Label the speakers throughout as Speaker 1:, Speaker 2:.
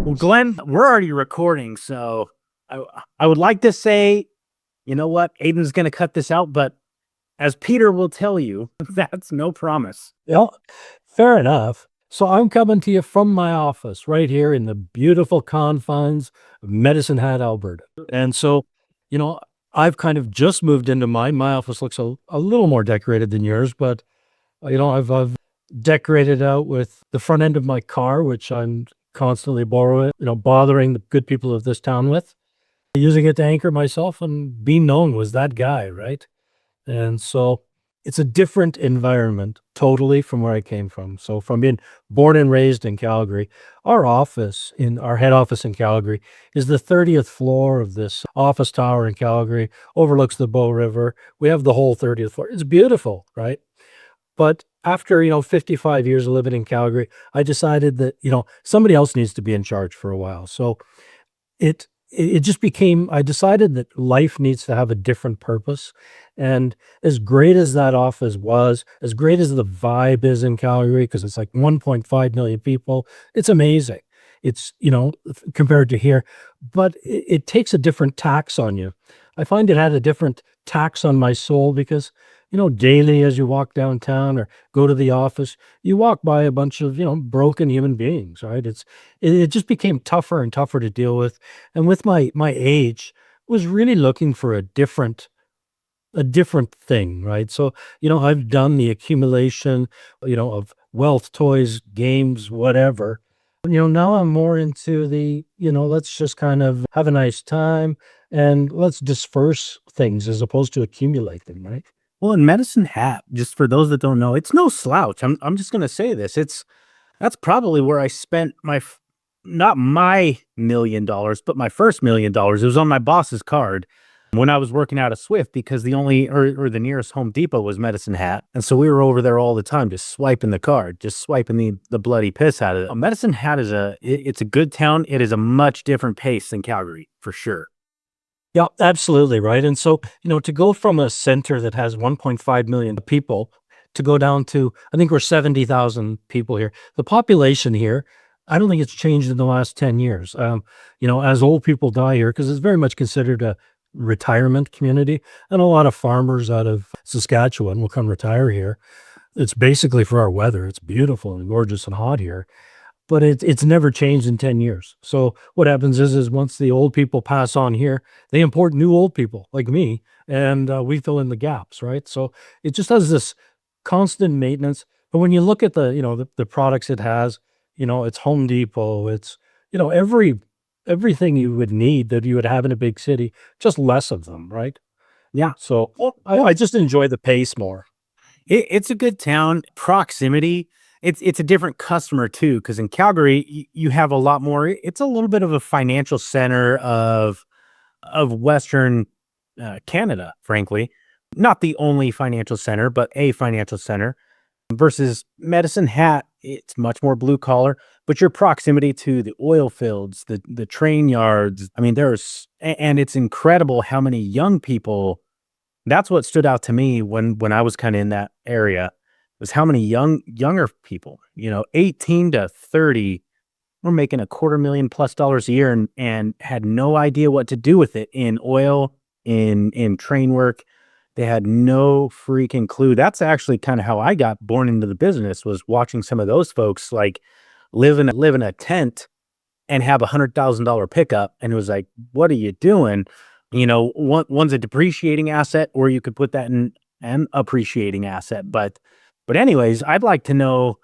Speaker 1: Well, Glenn, we're already recording, so I I would like to say, you know what, Aiden's going to cut this out, but as Peter will tell you, that's no promise.
Speaker 2: Yeah, fair enough. So I'm coming to you from my office right here in the beautiful confines of Medicine Hat, Alberta. And so, you know, I've kind of just moved into mine. My office looks a little more decorated than yours, but I've decorated out with the front end of my car, which I'm constantly borrowing, bothering the good people of this town with, using it to anchor myself and be known was that guy, right? And so it's a different environment totally from where I came from. So from being born and raised in Calgary, our head office in Calgary is the 30th floor of this office tower in Calgary, overlooks the Bow River. We have the whole 30th floor. It's beautiful, right? But after, 55 years of living in Calgary, I decided that, somebody else needs to be in charge for a while. So it just became, I decided that life needs to have a different purpose. And as great as that office was, as great as the vibe is in Calgary, because it's like 1.5 million people, it's amazing. It's, compared to here, but it takes a different tax on you. I find it had a different tax on my soul because, daily as you walk downtown or go to the office, you walk by a bunch of, broken human beings, right? It just became tougher and tougher to deal with. And with my age, was really looking for a different thing, right? So, I've done the accumulation, of wealth, toys, games, whatever. Now I'm more into let's just kind of have a nice time and let's disperse things as opposed to accumulate them, right?
Speaker 1: Well, in Medicine Hat, just for those that don't know, it's no slouch. I'm just going to say this. That's probably where I spent not my $1 million, but my first $1 million. It was on my boss's card when I was working out of Swift because the nearest Home Depot was Medicine Hat. And so we were over there all the time, just swiping the card, just swiping the bloody piss out of it. Medicine Hat it's a good town. It is a much different pace than Calgary, for sure.
Speaker 2: Yeah, absolutely, right. And so, to go from a center that has 1.5 million people to go down to, I think we're 70,000 people here. The population here, I don't think it's changed in the last 10 years. As old people die here, because it's very much considered a retirement community, and a lot of farmers out of Saskatchewan will come retire here. It's basically for our weather. It's beautiful and gorgeous and hot here, but it's never changed in 10 years. So what happens is once the old people pass on here, they import new old people like me, and we fill in the gaps, right? So it just has this constant maintenance. But when you look at the products it has, it's Home Depot, it's, everything you would need that you would have in a big city, just less of them, right?
Speaker 1: Yeah.
Speaker 2: So I just enjoy the pace more.
Speaker 1: It's a good town. Proximity. It's a different customer too, because in Calgary you have a lot more. It's a little bit of a financial center of Western Canada, frankly. Not the only financial center, but a financial center. Versus Medicine Hat, it's much more blue collar. But your proximity to the oil fields, the train yards. I mean, and it's incredible how many young people. That's what stood out to me when I was kind of in that area, was how many younger people, 18 to 30 were making $250,000+ a year and had no idea what to do with it in oil, in train work. They had no freaking clue. That's actually kind of how I got born into the business, was watching some of those folks like live in a tent and have $100,000 pickup. And it was like, what are you doing? One's a depreciating asset, or you could put that in an appreciating asset. But anyways, I'd like to know,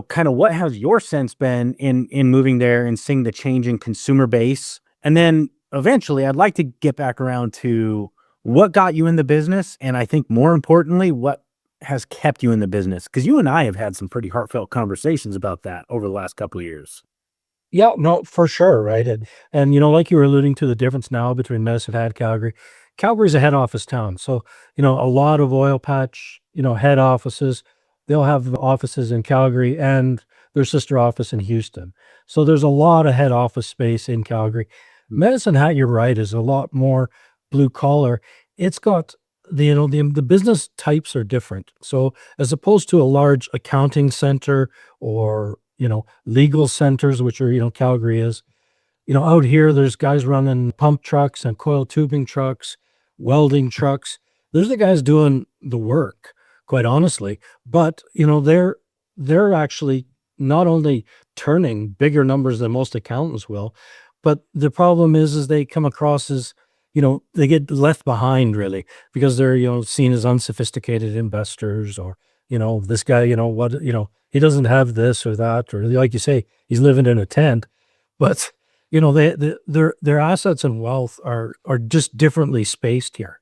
Speaker 1: kind of what has your sense been in moving there and seeing the change in consumer base? And then eventually I'd like to get back around to what got you in the business. And I think more importantly, what has kept you in the business? Because you and I have had some pretty heartfelt conversations about that over the last couple of years.
Speaker 2: Yeah, no, for sure, right? And like you were alluding to the difference now between Medicine Hat, Calgary. Calgary's a head office town. So, a lot of oil patch, head offices, they'll have offices in Calgary and their sister office in Houston. So there's a lot of head office space in Calgary. Medicine Hat, you're right, is a lot more blue collar. It's got the business types are different. So as opposed to a large accounting center or legal centers, which are Calgary is, Out here, there's guys running pump trucks and coil tubing trucks, welding trucks. There's the guys doing the work, quite honestly. But, they're actually not only turning bigger numbers than most accountants will, but the problem is they come across as, they get left behind really because they're, seen as unsophisticated investors or, this guy, he doesn't have this or that, or like you say, he's living in a tent. But, their assets and wealth are just differently spaced here.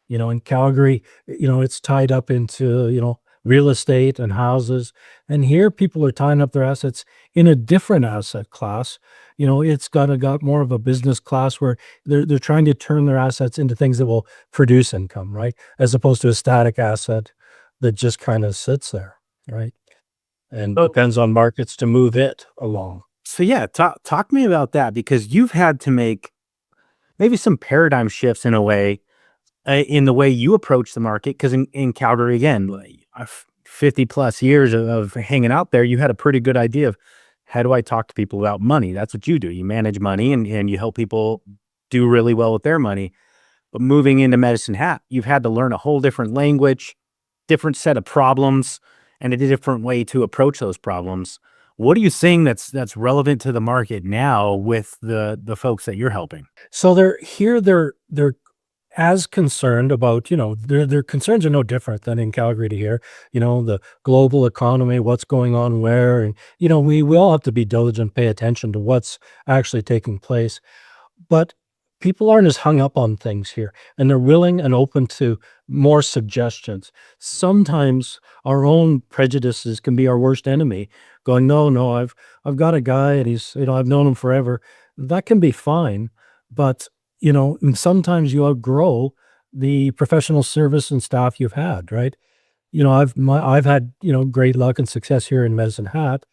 Speaker 2: In Calgary, it's tied up into, real estate and houses. And here people are tying up their assets in a different asset class. It's got more of a business class where they're trying to turn their assets into things that will produce income, right? As opposed to a static asset that just kind of sits there, right? And
Speaker 1: So,
Speaker 2: depends on markets to move it along.
Speaker 1: so yeah, talk to me about that because you've had to make maybe some paradigm shifts in the way you approach the market. Because in Calgary, again, like 50 plus years of hanging out there, you had a pretty good idea of how do I talk to people about money? That's what you do. You manage money and you help people do really well with their money. But moving into Medicine Hat, you've had to learn a whole different language, different set of problems, and a different way to approach those problems. What are you seeing that's relevant to the market now with the folks that you're helping?
Speaker 2: So they're as concerned about, their concerns are no different than in Calgary to here, the global economy, what's going on where, and, we all have to be diligent, pay attention to what's actually taking place. But people aren't as hung up on things here, and they're willing and open to more suggestions. Sometimes our own prejudices can be our worst enemy. Going, no, no, I've got a guy, and he's, I've known him forever. That can be fine, but and sometimes you outgrow the professional service and staff you've had, right? I've had, great luck and success here in Medicine Hat,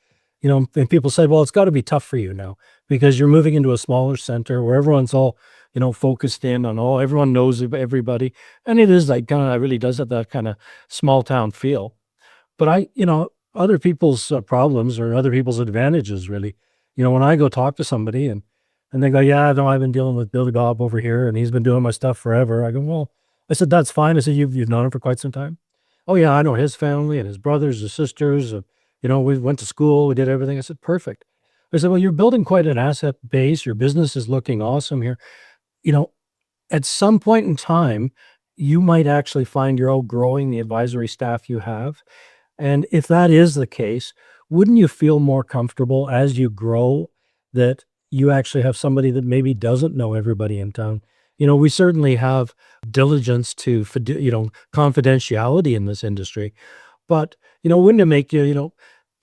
Speaker 2: and people say, well, it's got to be tough for you now because you're moving into a smaller center where everyone's all, focused in on, oh, everyone knows everybody. And it is like kind of, it really does have that kind of small town feel. But other people's problems or other people's advantages, really. When I go talk to somebody and they go, yeah, no, I've been dealing with Billy Bob over here and he's been doing my stuff forever. I go, well, I said, that's fine. I said, you've known him for quite some time. Oh yeah, I know his family and his brothers, his sisters. We went to school, we did everything. I said, perfect. I said, well, you're building quite an asset base. Your business is looking awesome here. You know, at some point in time, you might actually find you're outgrowing the advisory staff you have. And if that is the case, wouldn't you feel more comfortable as you grow that you actually have somebody that maybe doesn't know everybody in town? We certainly have diligence to, confidentiality in this industry. But, wouldn't it make you,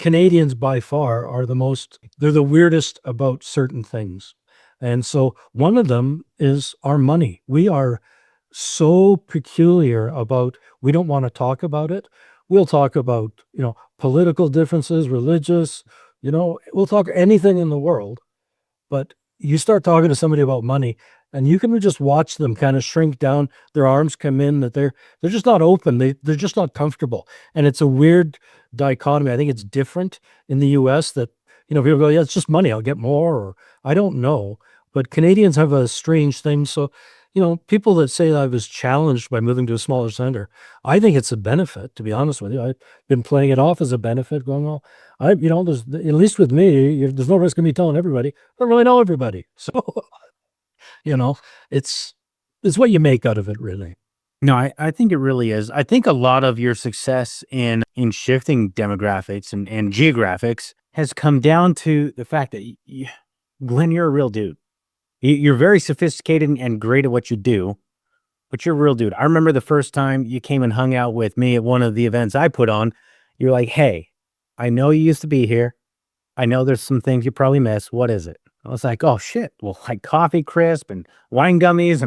Speaker 2: Canadians by far are they're the weirdest about certain things. And so one of them is our money. We are so peculiar about, we don't want to talk about it. We'll talk about, political differences, religious, we'll talk anything in the world. But you start talking to somebody about money and you can just watch them kind of shrink down, their arms come in, that they're just not open. They're just not comfortable. And it's a weird dichotomy. I think it's different in the US that, people go, yeah, it's just money, I'll get more, or I don't know. But Canadians have a strange thing. So, people that say I was challenged by moving to a smaller center, I think it's a benefit, to be honest with you. I've been playing it off as a benefit, going, well, there's, at least with me, there's no risk of me telling everybody. I don't really know everybody. So, you know, it's what you make out of it, really.
Speaker 1: No, I think it really is. I think a lot of your success in shifting demographics and geographics has come down to the fact that Glenn, you're a real dude. You're very sophisticated and great at what you do, but you're a real dude. I remember the first time you came and hung out with me at one of the events I put on. You're like, "Hey, I know you used to be here. I know there's some things you probably miss. What is it?" I was like, "Oh shit. Well, like coffee crisp and wine gummies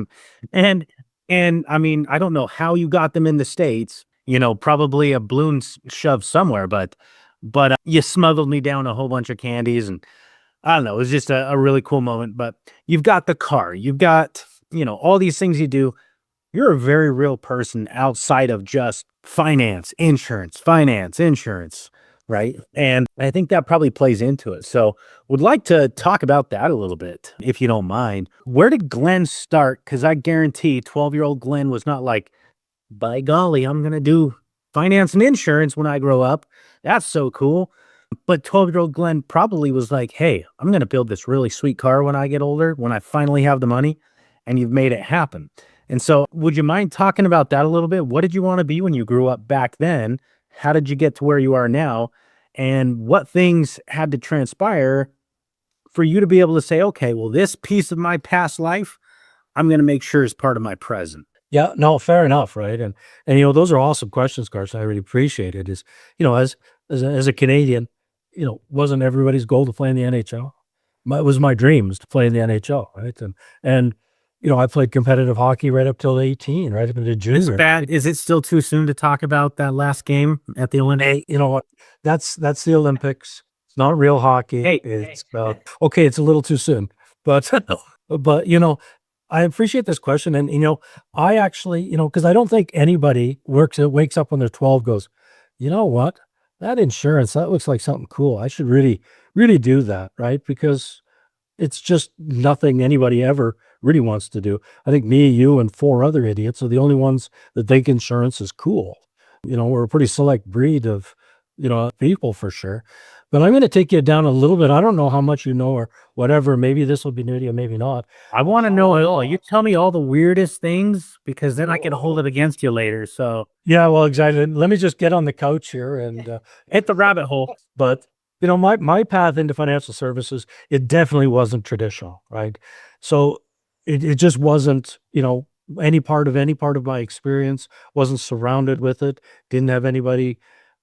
Speaker 1: and and I mean, I don't know how you got them in the States, probably a balloon shoved somewhere, but you smuggled me down a whole bunch of candies and I don't know, it was just a really cool moment. But you've got the car, you've got, all these things you do. You're a very real person outside of just finance, insurance, right? And I think that probably plays into it. So, would like to talk about that a little bit, if you don't mind. Where did Glenn start? Because I guarantee 12-year-old Glenn was not like, by golly, I'm going to do finance and insurance when I grow up. That's so cool. But 12-year-old Glenn probably was like, hey, I'm going to build this really sweet car when I get older, when I finally have the money. And you've made it happen. And so, would you mind talking about that a little bit? What did you want to be when you grew up back then? How did you get to where you are now? And what things had to transpire for you to be able to say, okay, well, this piece of my past life, I'm going to make sure is part of my present.
Speaker 2: Yeah, no, fair enough, right? And those are awesome questions, Carson. I really appreciate it. As a Canadian, wasn't everybody's goal to play in the NHL? It was my dreams to play in the NHL, right? And I played competitive hockey right up till 18, right up into junior.
Speaker 1: Is it still too soon to talk about that last game at the Olympics?
Speaker 2: Hey, you know what? That's the Olympics. It's not real hockey.
Speaker 1: Hey,
Speaker 2: It's okay. It's a little too soon, but but I appreciate this question, and I actually because I don't think anybody wakes up when they're 12 goes, you know what, that insurance that looks like something cool. I should really do that, right? Because it's just nothing anybody ever really wants to do. I think me, you, and four other idiots are the only ones that think insurance is cool. We're a pretty select breed of, people for sure. But I'm going to take you down a little bit. I don't know how much you know or whatever. Maybe this will be new to you, maybe not.
Speaker 1: I want to know it all. You tell me all the weirdest things because then I can hold it against you later. So
Speaker 2: Yeah, well, exactly. Let me just get on the couch here and
Speaker 1: hit the rabbit hole.
Speaker 2: but my path into financial services, it definitely wasn't traditional, right? So it just wasn't, any part of my experience, wasn't surrounded with it, didn't have anybody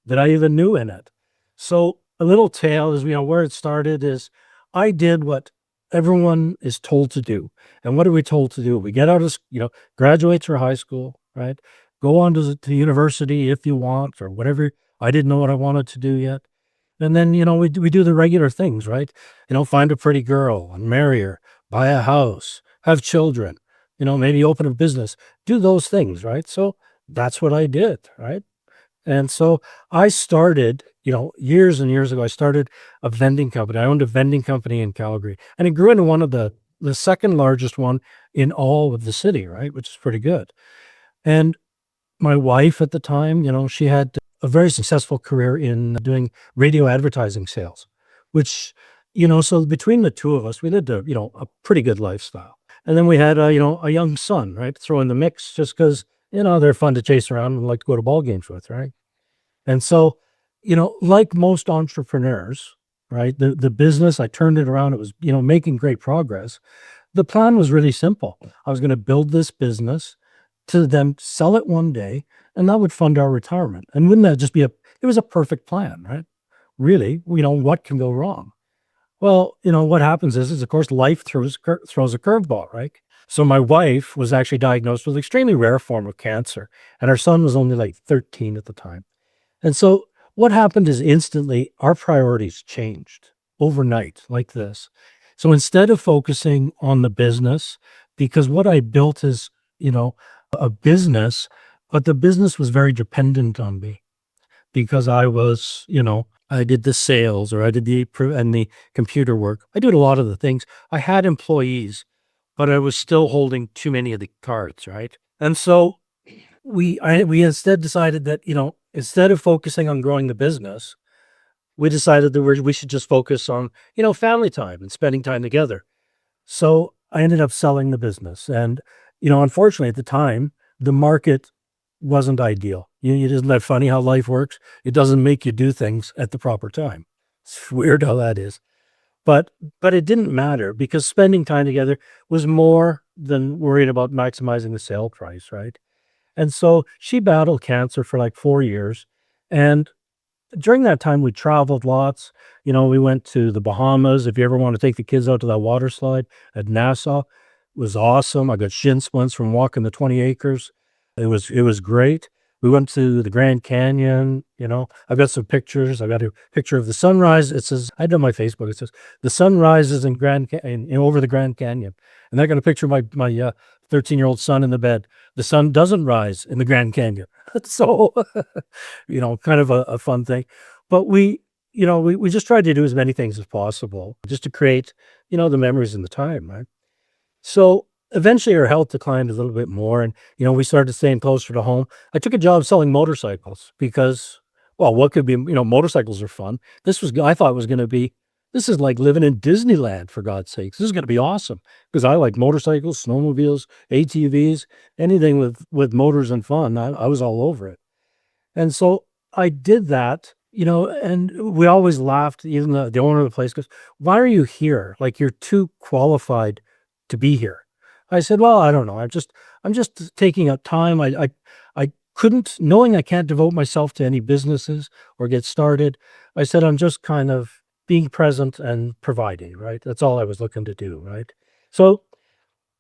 Speaker 2: that I even knew in it. So a little tale is, where it started is I did what everyone is told to do. And what are we told to do? We get out of, graduate through high school, right? Go on to university if you want or whatever. I didn't know what I wanted to do yet. And then, we do the regular things, right? Find a pretty girl and marry her, buy a house, have children, maybe open a business, do those things, right? So that's what I did, right? And so I started, years and years ago, I started a vending company. I owned a vending company in Calgary, and it grew into one of the second largest one in all of the city, right? Which is pretty good. And my wife at the time, she had a very successful career in doing radio advertising sales, which, so between the two of us, we lived a pretty good lifestyle. And then we had a young son, right? Throw in the mix just because, they're fun to chase around and like to go to ball games with, right? And so, like most entrepreneurs, right? The business, I turned it around. It was, making great progress. The plan was really simple. I was going to build this business to then sell it one day, and that would fund our retirement. And wouldn't that just be it was a perfect plan, right? Really, what can go wrong? Well, what happens is of course life throws a curveball, right? So my wife was actually diagnosed with an extremely rare form of cancer, and our son was only like 13 at the time. And so what happened is instantly our priorities changed overnight like this. So instead of focusing on the business, because what I built is, a business, but the business was very dependent on me because I was, I did the sales or I did the computer work. I did a lot of the things. I had employees, but I was still holding too many of the cards, right? And so we instead decided that, instead of focusing on growing the business, we decided that we should just focus on, family time and spending time together. So I ended up selling the business. And, unfortunately at the time, the market wasn't ideal. Isn't that funny how life works? It doesn't make you do things at the proper time. It's weird how that is. But it didn't matter because spending time together was more than worrying about maximizing the sale price, right? And so she battled cancer for like 4 years. And during that time, we traveled lots. We went to the Bahamas. If you ever want to take the kids out to that water slide at Nassau, it was awesome. I got shin splints from walking the 20 acres. It was great. We went to the Grand Canyon. I've got some pictures. I got a picture of the sunrise. It says, I had it on my Facebook. It says, the sun rises in over the Grand Canyon. And I got a picture of my 13-year-old son in the bed. The sun doesn't rise in the Grand Canyon. So, kind of a fun thing. But we just tried to do as many things as possible just to create, the memories and the time, right? So eventually our health declined a little bit more and, we started staying closer to home. I took a job selling motorcycles because, well, what could be, motorcycles are fun. I thought it was going to be, this is like living in Disneyland, for God's sakes. This is going to be awesome because I like motorcycles, snowmobiles, ATVs, anything with motors and fun. I was all over it. And so I did that, and we always laughed. Even the owner of the place goes, "Why are you here? Like, you're too qualified to be here." I said, "Well, I don't know. I'm just taking up time. I couldn't, knowing I can't devote myself to any businesses or get started. I said, I'm just kind of being present and providing, right? That's all I was looking to do, right? So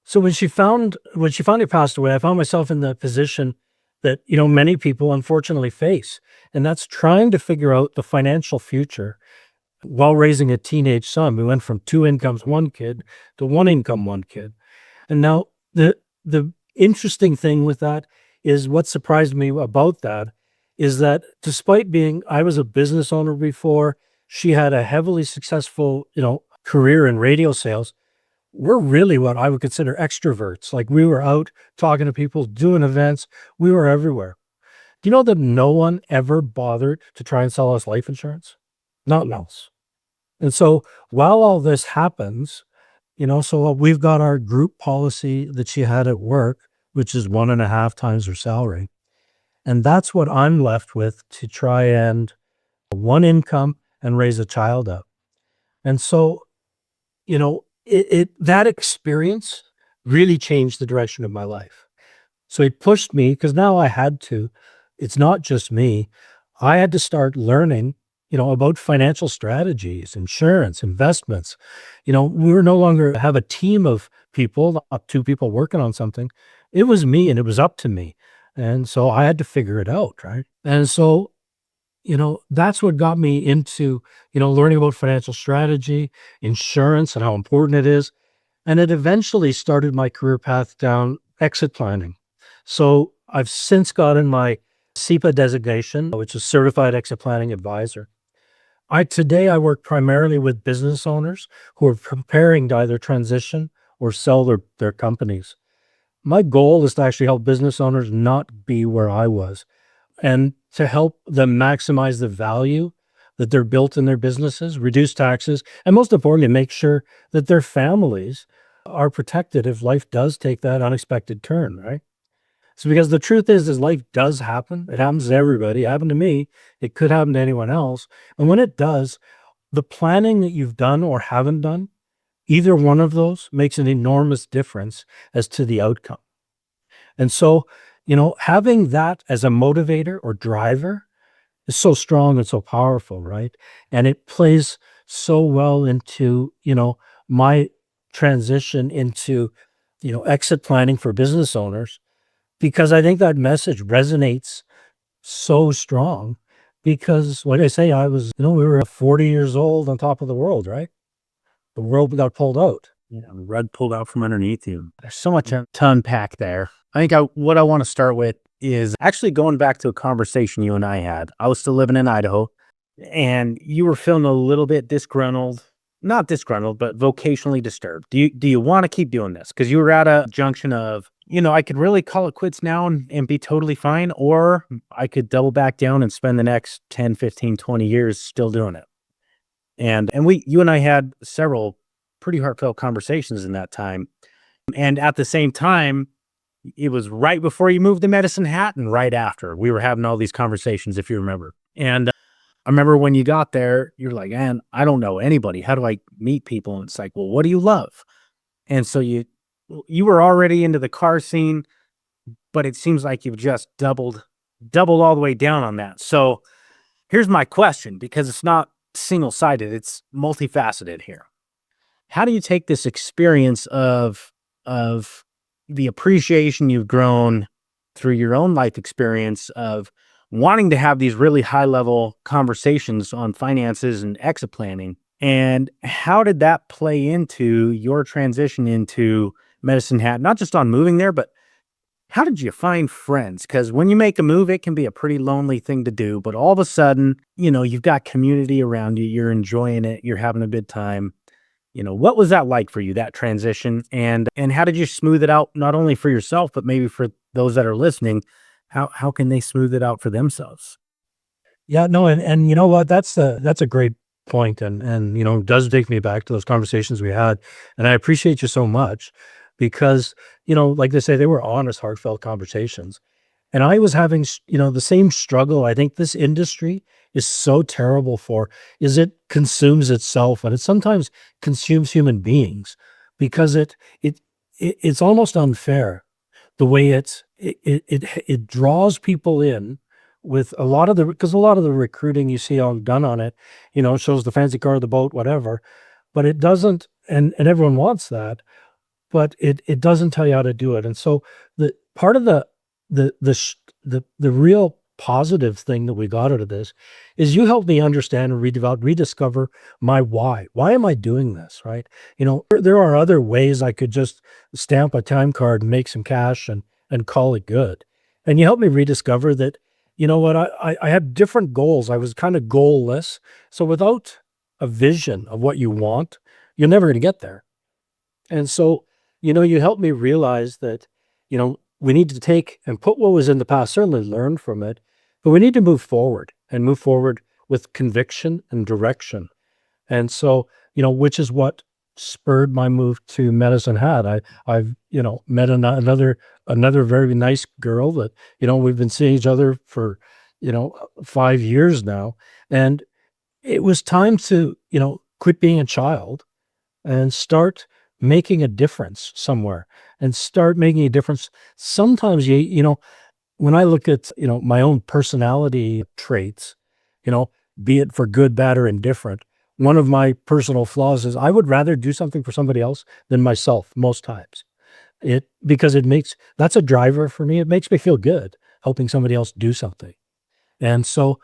Speaker 2: so when she finally passed away, I found myself in the position that, many people unfortunately face, and that's trying to figure out the financial future while raising a teenage son. We went from two incomes, one kid, to one income, one kid. And now the interesting thing with that is what surprised me about that is that despite being I was a business owner before, she had a heavily successful, career in radio sales. We're really what I would consider extroverts. Like, we were out talking to people, doing events. We were everywhere. Do you know that no one ever bothered to try and sell us life insurance? Not else. And so while all this happens, so we've got our group policy that she had at work, which is 1.5 times her salary. And that's what I'm left with to try and one income and raise a child up. And so, that experience really changed the direction of my life. So it pushed me because now I had to. It's not just me. I had to start learning, about financial strategies, insurance, investments. We were no longer have a team of people, not two people working on something. It was me and it was up to me. And so I had to figure it out, right? And so, that's what got me into, learning about financial strategy, insurance, and how important it is. And it eventually started my career path down exit planning. So I've since gotten my CEPA designation, which is Certified Exit Planning Advisor. Today I work primarily with business owners who are preparing to either transition or sell their companies. My goal is to actually help business owners not be where I was and to help them maximize the value that they're built in their businesses, reduce taxes, and most importantly, make sure that their families are protected if life does take that unexpected turn, right? So because the truth is life does happen. It happens to everybody. It happened to me. It could happen to anyone else. And when it does, the planning that you've done or haven't done, either one of those makes an enormous difference as to the outcome. And so, having that as a motivator or driver is so strong and so powerful, right? And it plays so well into, my transition into, exit planning for business owners, because I think that message resonates so strong because like I say, we were 40 years old on top of the world, right? The world got pulled out.
Speaker 1: Yeah, the rug pulled out from underneath you. There's so much to unpack there. I think what I want to start with is actually going back to a conversation you and I had. I was still living in Idaho, and you were feeling a little bit disgruntled, not disgruntled, but vocationally disturbed. Do you want to keep doing this? Because you were at a junction of, I could really call it quits now and be totally fine, or I could double back down and spend the next 10, 15, 20 years still doing it. And you and I had several pretty heartfelt conversations in that time. And at the same time, it was right before you moved to Medicine Hat and right after we were having all these conversations, if you remember. And I remember when you got there, you're like, man, I don't know anybody. How do I meet people? And it's like, well, what do you love? And so you were already into the car scene, but it seems like you've just doubled all the way down on that. So here's my question, because it's not single-sided, it's multifaceted here. How do you take this experience of the appreciation you've grown through your own life experience of wanting to have these really high level conversations on finances and exit planning, and how did that play into your transition into Medicine Hat, not just on moving there, but how did you find friends? Because when you make a move, it can be a pretty lonely thing to do, but all of a sudden, you've got community around you, you're enjoying it, you're having a good time. What was that like for you, that transition? And how did you smooth it out, not only for yourself, but maybe for those that are listening? How can they smooth it out for themselves?
Speaker 2: Yeah, no, and you know what? That's a great point, and does take me back to those conversations we had, and I appreciate you so much because like they say, they were honest, heartfelt conversations, and I was having the same struggle. I think this industry is so terrible for is it consumes itself, and it sometimes consumes human beings because it's almost unfair the way it draws people in with a lot of the because a lot of the recruiting you see all done on it, shows the fancy car, the boat, whatever, but it doesn't, and everyone wants that, but it doesn't tell you how to do it. And so the part of the real positive thing that we got out of this is you helped me understand and rediscover my why. Why am I doing this? Right? There are other ways I could just stamp a time card and make some cash and call it good. And you helped me rediscover that, what I had different goals. I was kind of goalless. So without a vision of what you want, you're never going to get there. And so, you helped me realize that, we need to take and put what was in the past, certainly learn from it, but we need to move forward and move forward with conviction and direction. And so, which is what spurred my move to Medicine Hat. I've, met another very nice girl that, we've been seeing each other for, 5 years now. And it was time to, quit being a child and start making a difference somewhere and start making a difference. Sometimes when I look at, my own personality traits, be it for good, bad, or indifferent, one of my personal flaws is I would rather do something for somebody else than myself most times. Because that's a driver for me. It makes me feel good helping somebody else do something. And so,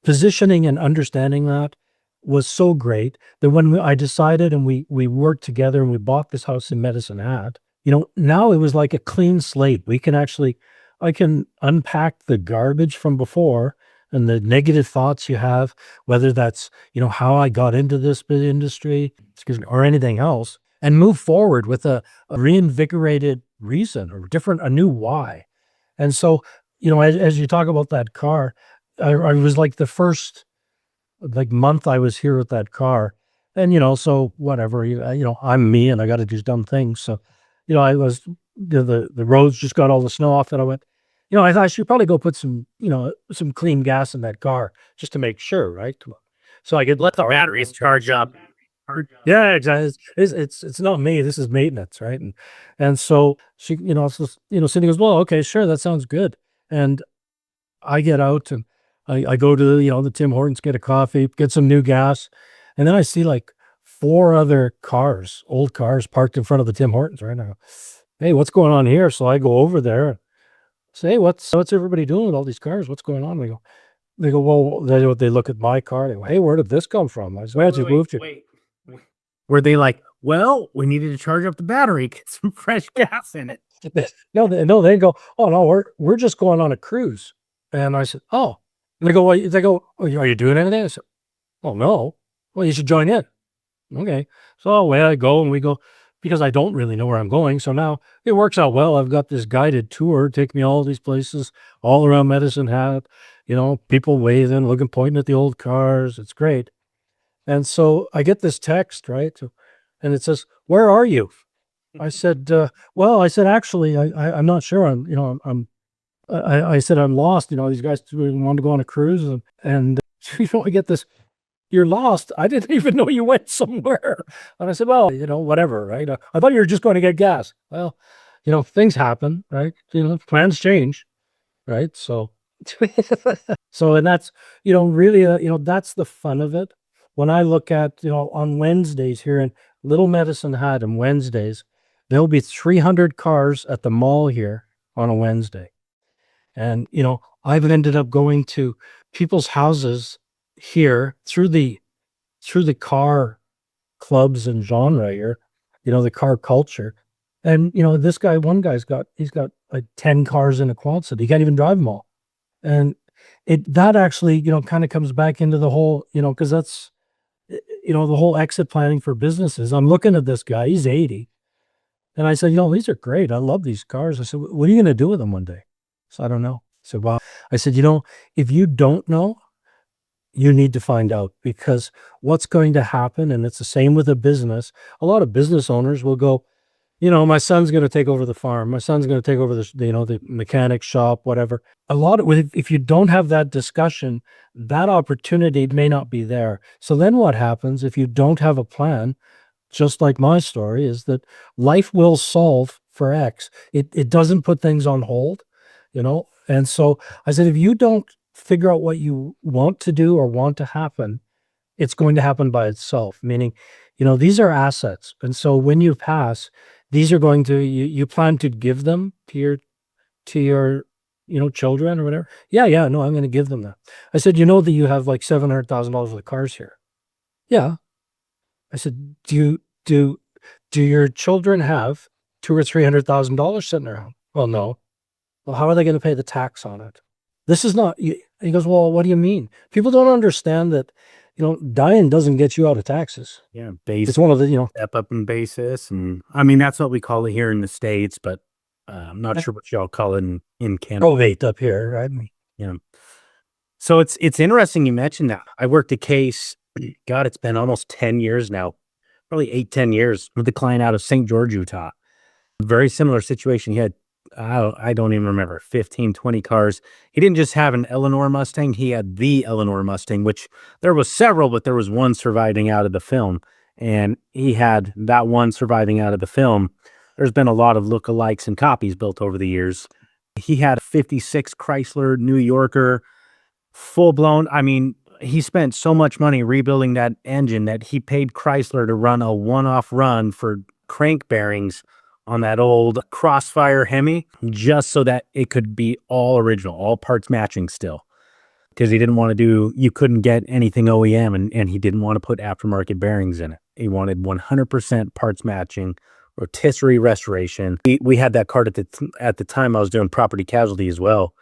Speaker 2: positioning and understanding that was so great that when I decided and we worked together and we bought this house in Medicine Hat, now it was like a clean slate. I can unpack the garbage from before and the negative thoughts you have, whether that's, how I got into this industry, excuse me, or anything else, and move forward with a reinvigorated reason or a new why. And so, as you talk about that car, I was like the first like month I was here with that car, and so whatever, I'm me and I got to do dumb things. So, I was the roads just got all the snow off, and I went, I thought I should probably go put some clean gas in that car just to make sure, right? So I could let the batteries charge up. Yeah, exactly. It's not me. This is maintenance, right? And so she, Cindy goes, well, okay, sure, that sounds good. And I get out and I go to the Tim Hortons, get a coffee, get some new gas, and then I see like four other cars, old cars, parked in front of the Tim Hortons right now. Hey, what's going on here? So I go over there and say, hey, what's everybody doing with all these cars? What's going on? They go, well, they look at my car. They go, hey, where did this come from? I said, where did you move to?
Speaker 1: Were they like, well, we needed to charge up the battery, get some fresh gas in it?
Speaker 2: No, they go, oh no, we're just going on a cruise. And I said, oh. And they go, oh, are you doing anything? I said, oh no. Well, you should join in. Okay. So away I go and we go because I don't really know where I'm going. So now it works out well. I've got this guided tour, take me all these places all around Medicine Hat, people waving, looking, pointing at the old cars. It's great. And so I get this text, right? And it says, where are you? I said, well, actually, I'm not sure. I said, I'm lost. These guys wanted to go on a cruise and I get this, you're lost. I didn't even know you went somewhere. And I said, well, whatever, right? I thought you were just going to get gas. Well, things happen, right? Plans change, right? So, and that's, really, that's the fun of it. When I look at, on Wednesdays here in Little Medicine Hat on Wednesdays, there'll be 300 cars at the mall here on a Wednesday. And, I've ended up going to people's houses here through the car clubs and genre here, the car culture. And this guy, one guy's he's got like 10 cars in a quad city. He can't even drive them all. And that actually, kind of comes back into the whole, because that's, the whole exit planning for businesses. I'm looking at this guy, he's 80. And I said, these are great. I love these cars. I said, what are you going to do with them one day? So I don't know. I said, well, I said, if you don't know, you need to find out, because what's going to happen, and it's the same with a business. A lot of business owners will go, my son's going to take over the farm. My son's going to take over the mechanic shop, whatever. A lot of, if you don't have that discussion, that opportunity may not be there. So then what happens if you don't have a plan? Just like my story, is that life will solve for X. It doesn't put things on hold, And so I said, if you don't figure out what you want to do or want to happen, it's going to happen by itself. Meaning, these are assets. And so when you pass, these are going to, you plan to give them to your, children or whatever. Yeah, no, I'm going to give them that. I said, that you have like $700,000 worth of cars here. Yeah. I said, do your children have $200,000 or $300,000 sitting around? Well, no. Well, how are they going to pay the tax on it? This is not. He goes, well, what do you mean? People don't understand that, dying doesn't get you out of taxes.
Speaker 1: Yeah,
Speaker 2: It's one of the,
Speaker 1: step up in basis, and I mean that's what we call it here in the States, but I'm not sure what y'all call it in Canada.
Speaker 2: probate up here, right?
Speaker 1: So it's interesting you mentioned that. I worked a case. God, it's been almost 10 years now, probably 8-10 years, with a client out of St. George, Utah. Very similar situation. He had, I don't even remember, 15, 20 cars. He didn't just have an Eleanor Mustang. He had the Eleanor Mustang, which there was several, but there was one surviving out of the film. And he had that one surviving out of the film. There's been a lot of lookalikes and copies built over the years. He had a 56 Chrysler New Yorker, full blown. I mean, he spent so much money rebuilding that engine that he paid Chrysler to run a one-off run for crank bearings on that old Crossfire Hemi, just so that it could be all original, all parts matching still. Because he didn't want to you couldn't get anything OEM, and he didn't want to put aftermarket bearings in it. He wanted 100% parts matching, rotisserie restoration. We had that car at the time I was doing property casualty as well.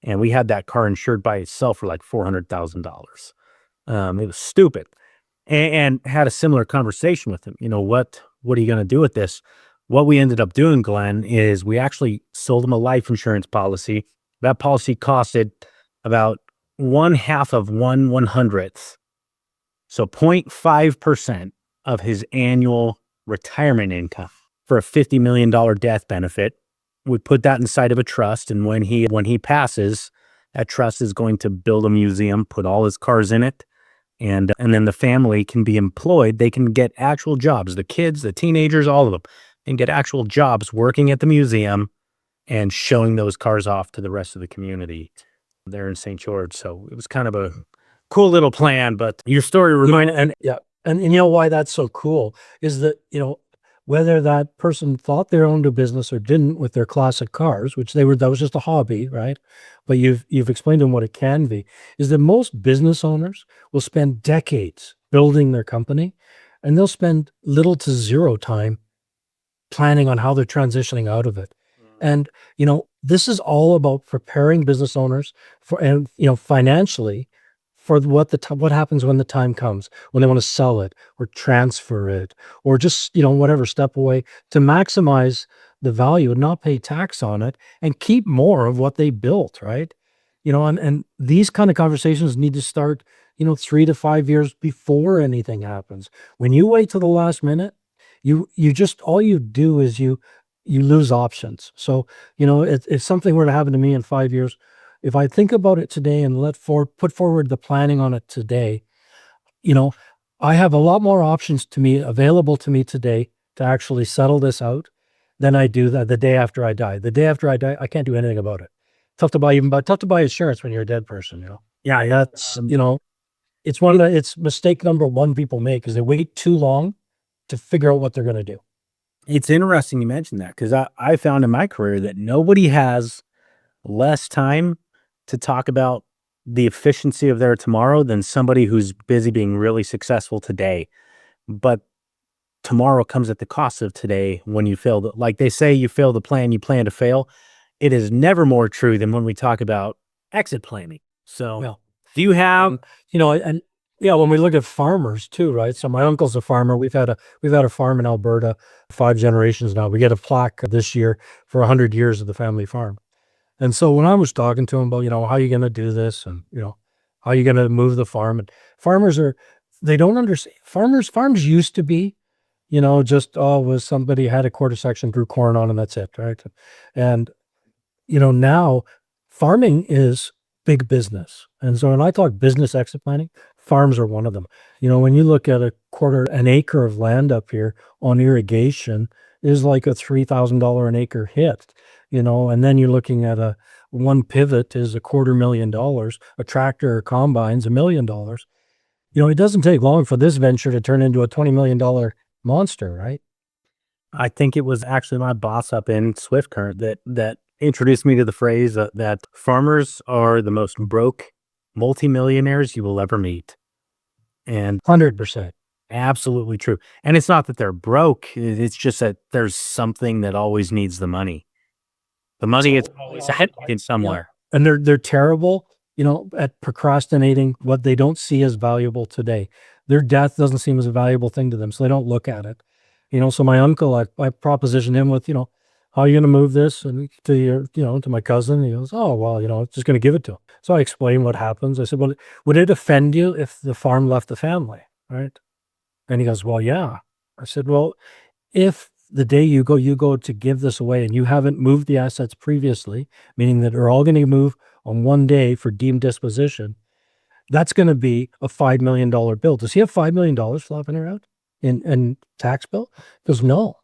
Speaker 1: And we had that car insured by itself for like $400,000. It was stupid. And had a similar conversation with him. What are you going to do with this? What we ended up doing, Glenn, is we actually sold him a life insurance policy. That policy costed about 1/2 of 1/100th. So 0.5% of his annual retirement income for a $50 million death benefit. We put that inside of a trust, and when he passes, that trust is going to build a museum, put all his cars in it, and then the family can be employed. They can get actual jobs. The kids, the teenagers, all of them can get actual jobs working at the museum and showing those cars off to the rest of the community there in St. George. So it was kind of a cool little plan. But your story reminded,
Speaker 2: and why that's so cool is that whether that person thought they owned a business or didn't with their classic cars, which that was just a hobby, right? But you've explained to them what it can be, is that most business owners will spend decades building their company, and they'll spend little to zero time planning on how they're transitioning out of it. And, this is all about preparing business owners financially for what happens when the time comes, when they want to sell it or transfer it, or just, whatever, step away to maximize the value and not pay tax on it and keep more of what they built. Right. And these kind of conversations need to start, 3 to 5 years before anything happens. When you wait till the last minute, you just, all you do is you lose options. So, if something were to happen to me in 5 years, if I think about it today and put forward the planning on it today, I have a lot more options available to me today to actually settle this out than I do the day after I die. The day after I die, I can't do anything about it. Tough to buy insurance when you're a dead person,
Speaker 1: Yeah,
Speaker 2: That's, it's mistake number one people make, is they wait too long to figure out what they're going to do.
Speaker 1: It's interesting you mentioned that, because I found in my career that nobody has less time to talk about the efficiency of their tomorrow than somebody who's busy being really successful today. But tomorrow comes at the cost of today when you fail. Like they say, you fail the plan, you plan to fail. It is never more true than when we talk about exit planning. So,
Speaker 2: Well,
Speaker 1: do you have?
Speaker 2: and yeah, when we look at farmers too, right? So my uncle's a farmer. We've had a farm in Alberta 5 generations now. We get a plaque this year for 100 years of the family farm. And so when I was talking to him about, how are you going to do this, and how are you going to move the farm, and they don't understand. Farms used to be, just was somebody had a quarter section, grew corn on, and that's it, right? And now farming is big business. And so when I talk business exit planning, farms are one of them. When you look at an acre of land up here on irrigation is like a $3,000 an acre hit, and then you're looking at one pivot is $250,000, a tractor or combine's $1 million. It doesn't take long for this venture to turn into a $20 million monster, right?
Speaker 1: I think it was actually my boss up in Swift Current that introduced me to the phrase that farmers are the most broke multimillionaires you will ever meet. And
Speaker 2: 100%.
Speaker 1: absolutely true. And it's not that they're broke, it's just that there's something that always needs the money. The money is always in somewhere.
Speaker 2: And they're terrible, at procrastinating what they don't see as valuable today. Their death doesn't seem as a valuable thing to them, so they don't look at it. So my uncle, I propositioned him with, how are you going to move this and to my cousin? He goes, oh, well, just going to give it to him. So I explained what happens. I said, well, would it offend you if the farm left the family? Right. And he goes, well, yeah. I said, well, if the day you go to give this away and you haven't moved the assets previously, meaning that they're all going to move on one day for deemed disposition, that's going to be a $5 million bill. Does he have $5 million flopping around in tax bill? He goes, no.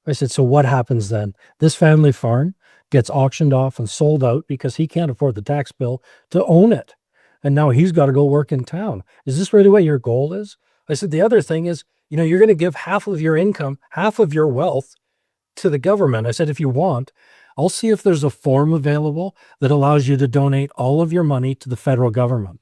Speaker 2: I said, so what happens then? This family farm gets auctioned off and sold out because he can't afford the tax bill to own it. And now he's got to go work in town. Is this really what your goal is? I said, the other thing is, you're going to give half of your income, half of your wealth to the government. I said, if you want, I'll see if there's a form available that allows you to donate all of your money to the federal government.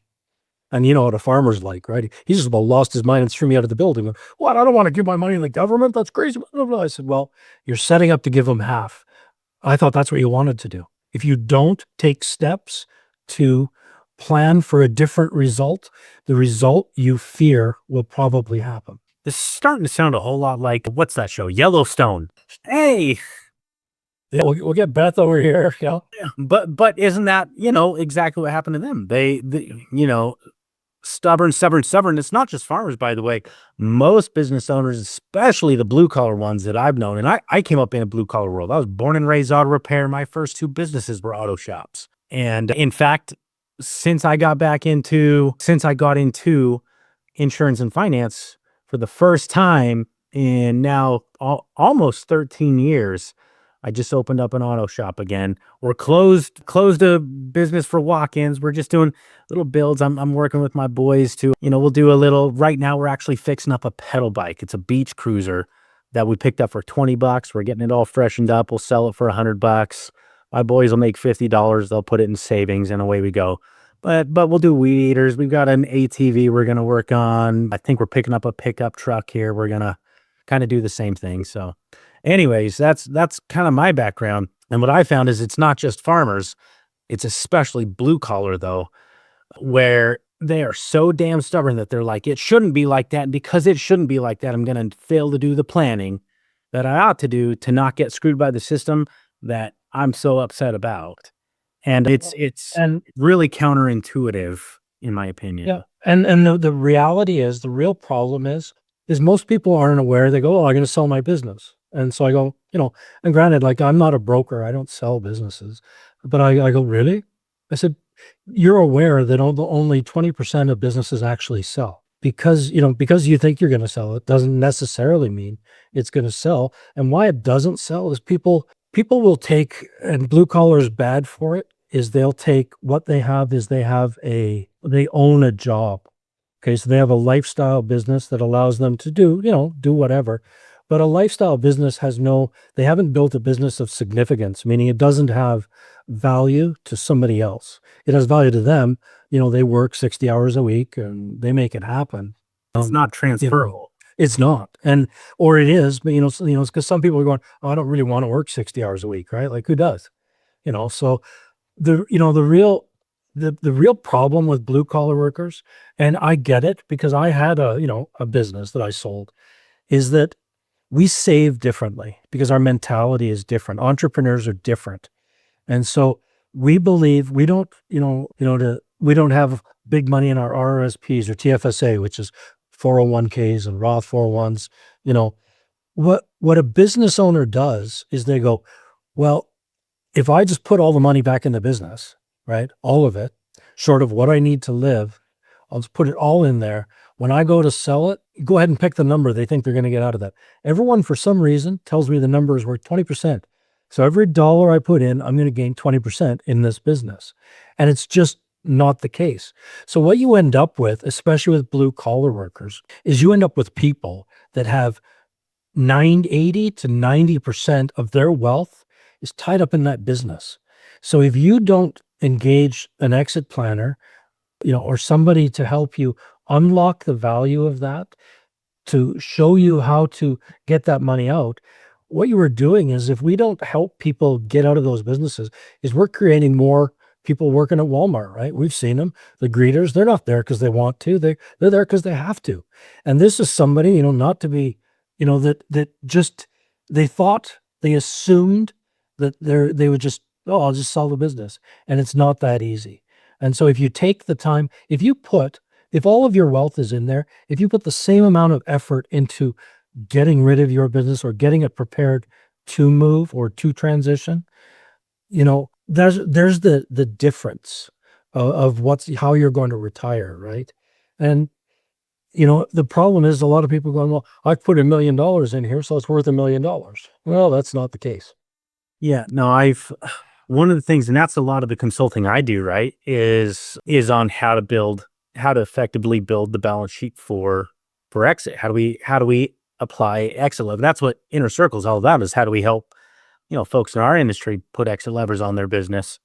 Speaker 2: And you know what a farmer's like, right? He's just about lost his mind and threw me out of the building. What? I don't want to give my money to the government. That's crazy. I said, well, you're setting up to give them half. I thought that's what you wanted to do. If you don't take steps to plan for a different result, the result you fear will probably happen.
Speaker 1: This is starting to sound a whole lot like, what's that show? Yellowstone. Hey.
Speaker 2: Yeah, we'll get Beth over here. Yeah.
Speaker 1: But isn't that, exactly what happened to them? They stubborn. It's not just farmers, by the way. Most business owners, especially the blue collar ones that I've known, and I came up in a blue collar world. I was born and raised auto repair. My first 2 businesses were auto shops. And in fact, since I got into insurance and finance for the first time in now almost 13 years, I just opened up an auto shop again. We're closed a business for walk-ins. We're just doing little builds. I'm working with my boys to, we'll do a little. Right now we're actually fixing up a pedal bike. It's a beach cruiser that we picked up for $20. We're getting it all freshened up. We'll sell it for $100. My boys will make $50. They'll put it in savings and away we go. But we'll do weed eaters. We've got an ATV we're going to work on. I think we're picking up a pickup truck here. We're going to kind of do the same thing. So anyways, that's kind of my background. And what I found is it's not just farmers. It's especially blue collar, though, where they are so damn stubborn that they're like, it shouldn't be like that. And because it shouldn't be like that, I'm going to fail to do the planning that I ought to do to not get screwed by the system that I'm so upset about. And it's really counterintuitive, in my opinion.
Speaker 2: Yeah. And the reality is, the real problem is most people aren't aware. They go, oh, I'm going to sell my business. And so I go, and granted, like, I'm not a broker. I don't sell businesses. But I go, really? I said, you're aware that only 20% of businesses actually sell. Because you think you're going to sell, it doesn't necessarily mean it's going to sell. And why it doesn't sell is people will take, and blue collar is bad for it, is they'll take what they have is they own a job. Okay, so they have a lifestyle business that allows them to do whatever. But a lifestyle business they haven't built a business of significance, meaning it doesn't have value to somebody else. It has value to them. They work 60 hours a week and they make it happen.
Speaker 1: It's not transferable.
Speaker 2: It's not. And, or it is, but because some people are going, oh, I don't really want to work 60 hours a week, right? Like who does? So the real problem with blue collar workers, and I get it because I had a business that I sold, is that we save differently because our mentality is different. Entrepreneurs are different. And so we believe we don't have big money in our RRSPs or TFSA, which is 401ks and Roth 401s. You know, what a business owner does is they go, well, if I just put all the money back in the business, right? All of it, short of what I need to live, I'll just put it all in there. When I go to sell it, go ahead and pick the number they think they're going to get out of that. Everyone, for some reason, tells me the number is worth 20%. So every dollar I put in, I'm going to gain 20% in this business. And it's just not the case. So what you end up with, especially with blue collar workers, is you end up with people that have 80 to 90% of their wealth is tied up in that business. So if you don't engage an exit planner, or somebody to help you unlock the value of that, to show you how to get that money out, what you are doing is, if we don't help people get out of those businesses, is we're creating more people working at Walmart, right? We've seen them, the greeters, they're not there because they want to, they're there because they have to. And this is somebody, not to be, that just, they assumed that they would just, oh, I'll just sell the business. And it's not that easy. And so if you take the time, if all of your wealth is in there, if you put the same amount of effort into getting rid of your business or getting it prepared to move or to transition, there's the difference of how you're going to retire, right? And the problem is a lot of people going, well, I've put $1 million in here, so it's worth $1 million. Well, that's not the case.
Speaker 1: Yeah, no, one of the things, and that's a lot of the consulting I do, right, is on how to effectively build the balance sheet for exit. How do we apply exit lever? That's what Inner Circle is all about, is how do we help, folks in our industry put exit levers on their business.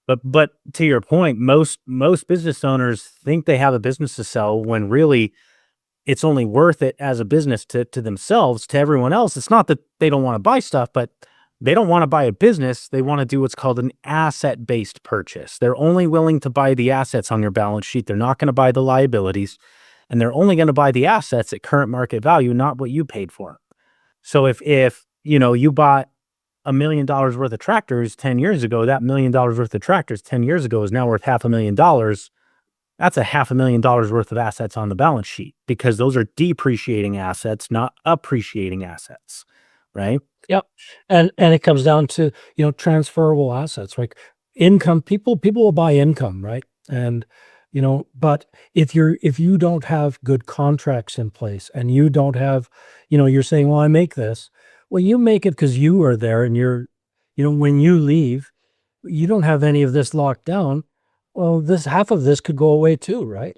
Speaker 1: But to your point, most business owners think they have a business to sell when really it's only worth it as a business to themselves. To everyone else, it's not that they don't want to buy stuff, but they don't want to buy a business. They want to do what's called an asset-based purchase. They're only willing to buy the assets on your balance sheet. They're not going to buy the liabilities, and they're only going to buy the assets at current market value, not what you paid for them. So if you bought $1 million worth of tractors 10 years ago, that $1 million worth of tractors 10 years ago is now worth $500,000. That's $500,000 worth of assets on the balance sheet, because those are depreciating assets, not appreciating assets, right?
Speaker 2: Yep. And it comes down to, transferable assets, right? Income, people will buy income, right? And, but if you don't have good contracts in place, and you don't have, you're saying, well, I make this. Well, you make it because you are there, and when you leave, you don't have any of this locked down. Well, half of this could go away too, right?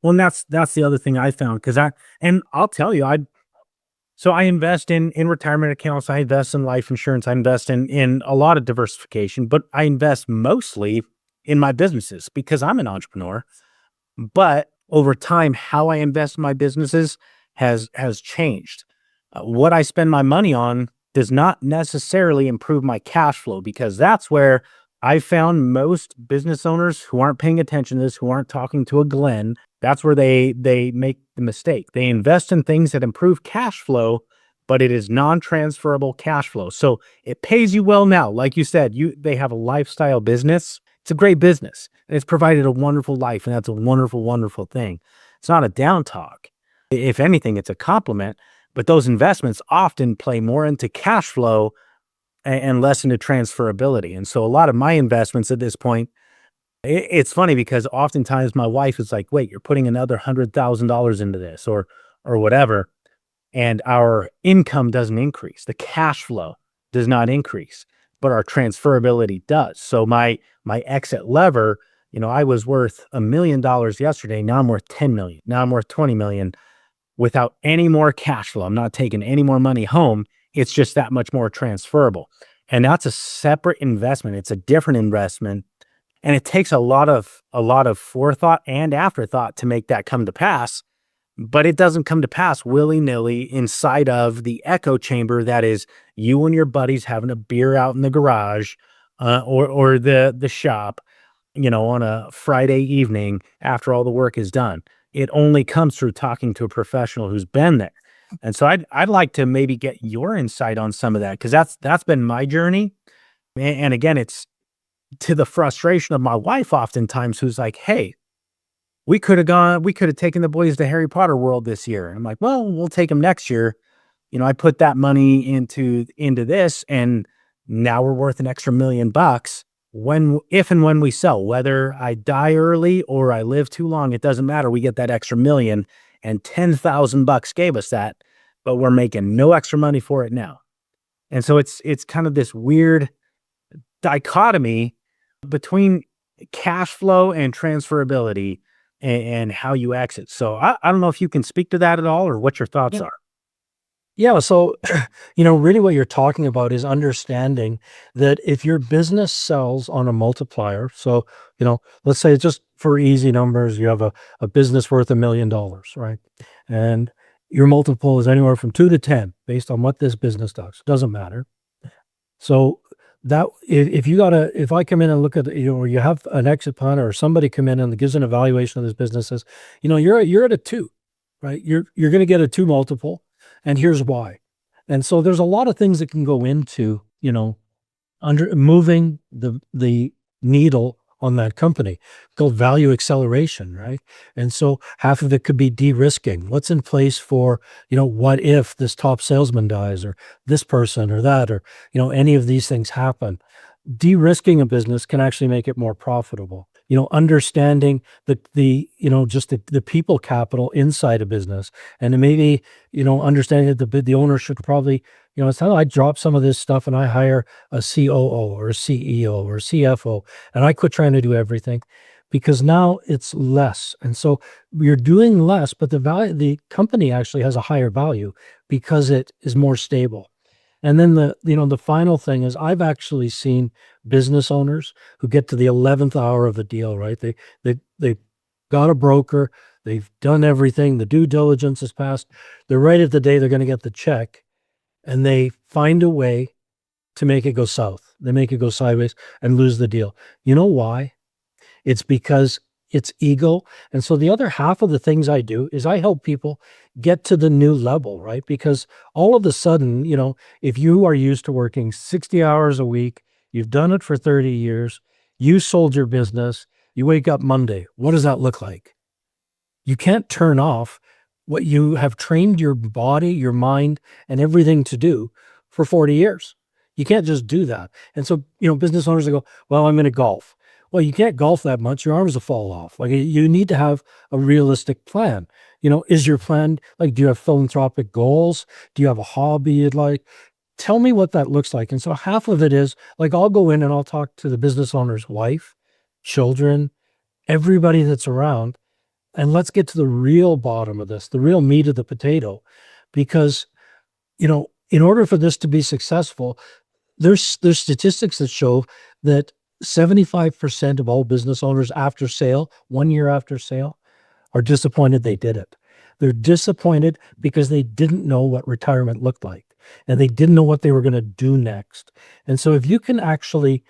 Speaker 1: Well, and that's the other thing I found, because I'll tell you, I invest in retirement accounts, I invest in life insurance, I invest in a lot of diversification, but I invest mostly in my businesses because I'm an entrepreneur. But over time, how I invest in my businesses has changed. What I spend my money on does not necessarily improve my cash flow, because that's where I found most business owners who aren't paying attention to this, who aren't talking to a Glen, that's where they make the mistake. They invest in things that improve cash flow, but it is non-transferable cash flow. So it pays you well now. Like you said, they have a lifestyle business. It's a great business, and it's provided a wonderful life, and that's a wonderful, wonderful thing. It's not a down talk. If anything, it's a compliment. But those investments often play more into cash flow and less into transferability. And so a lot of my investments at this point, it's funny because oftentimes my wife is like, wait, you're putting another $100,000 into this or whatever, and our income doesn't increase. The cash flow does not increase, but our transferability does. So my exit lever, I was worth $1 million yesterday. Now I'm worth 10 million. Now I'm worth 20 million without any more cash flow. I'm not taking any more money home. It's just that much more transferable. And that's a separate investment. It's a different investment. And it takes a lot of forethought and afterthought to make that come to pass. but it doesn't come to pass willy-nilly inside of the echo chamber that is you and your buddies having a beer out in the garage, or the shop, on a Friday evening after all the work is done. It only comes through talking to a professional who's been there. And so I'd like to maybe get your insight on some of that, because that's been my journey. And again, it's to the frustration of my wife oftentimes, who's like, "Hey, we could have taken the boys to Harry Potter World this year." And I'm like, "Well, we'll take them next year." I put that money into this, and now we're worth an extra $1,000,000 when if and when we sell. Whether I die early or I live too long, it doesn't matter. We get that extra 1,000,000, and $10,000 gave us that, but we're making no extra money for it now. And so it's kind of this weird dichotomy between cash flow and transferability, and how you exit. So I don't know if you can speak to that at all, or what your thoughts
Speaker 2: Yeah.
Speaker 1: are.
Speaker 2: Yeah. So, really what you're talking about is understanding that if your business sells on a multiplier, so, let's say just for easy numbers, you have a business worth $1,000,000, right? And your multiple is anywhere from 2 to 10 based on what this business does. Doesn't matter. So that if I come in and look at, or you have an exit plan or somebody come in and gives an evaluation of this business says, you're at a 2, right? You're going to get a 2 multiple, and here's why. And so there's a lot of things that can go into, under moving the needle on that company, called value acceleration, right? And so half of it could be de-risking. What's in place for, what if this top salesman dies, or this person or that, or, any of these things happen. De-risking a business can actually make it more profitable. Understanding just the people capital inside a business, and then maybe, understanding that the owner should probably, it's how I drop some of this stuff and I hire a COO or a CEO or a CFO, and I quit trying to do everything, because now it's less. And so you're doing less, but the company actually has a higher value because it is more stable. And then the final thing is, I've actually seen business owners who get to the 11th hour of a deal, right? They got a broker, they've done everything, the due diligence is passed. They're right at the day they're going to get the check, and they find a way to make it go south. They make it go sideways and lose the deal. You know why? It's because it's ego. And so the other half of the things I do is I help people get to the new level, right? Because all of a sudden, if you are used to working 60 hours a week, you've done it for 30 years, you sold your business, you wake up Monday, what does that look like? You can't turn off what you have trained your body, your mind, and everything to do for 40 years. You can't just do that. And so, business owners, they go, well, I'm going to golf. Well, you can't golf that much. Your arms will fall off. Like, you need to have a realistic plan. Is your plan, like, do you have philanthropic goals? Do you have a hobby you'd like? Tell me what that looks like. And so half of it is like, I'll go in and I'll talk to the business owner's wife, children, everybody that's around, and let's get to the real bottom of this, the real meat of the potato. Because, in order for this to be successful, there's statistics that show that 75% of all business owners after sale, 1 year after sale, are disappointed they did it. They're disappointed because they didn't know what retirement looked like, and they didn't know what they were going to do next. And so if you can actually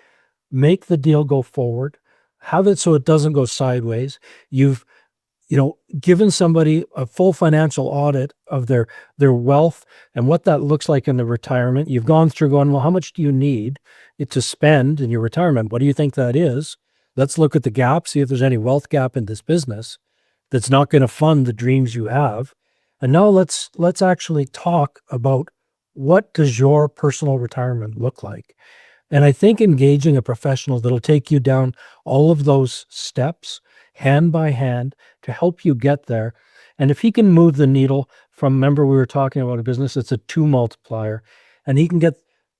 Speaker 2: make the deal go forward, have it so it doesn't go sideways, you've given somebody a full financial audit of their wealth and what that looks like in the retirement. You've gone through going, well, how much do you need to spend in your retirement? What do you think that is? Let's look at the gap, see if there's any wealth gap in this business that's not going to fund the dreams you have. And now let's actually talk about, what does your personal retirement look like? And I think engaging a professional that'll take you down all of those steps, hand by hand, to help you get there. And if he can move the needle from, remember we were talking about a business that's a 2 multiplier, and he can get,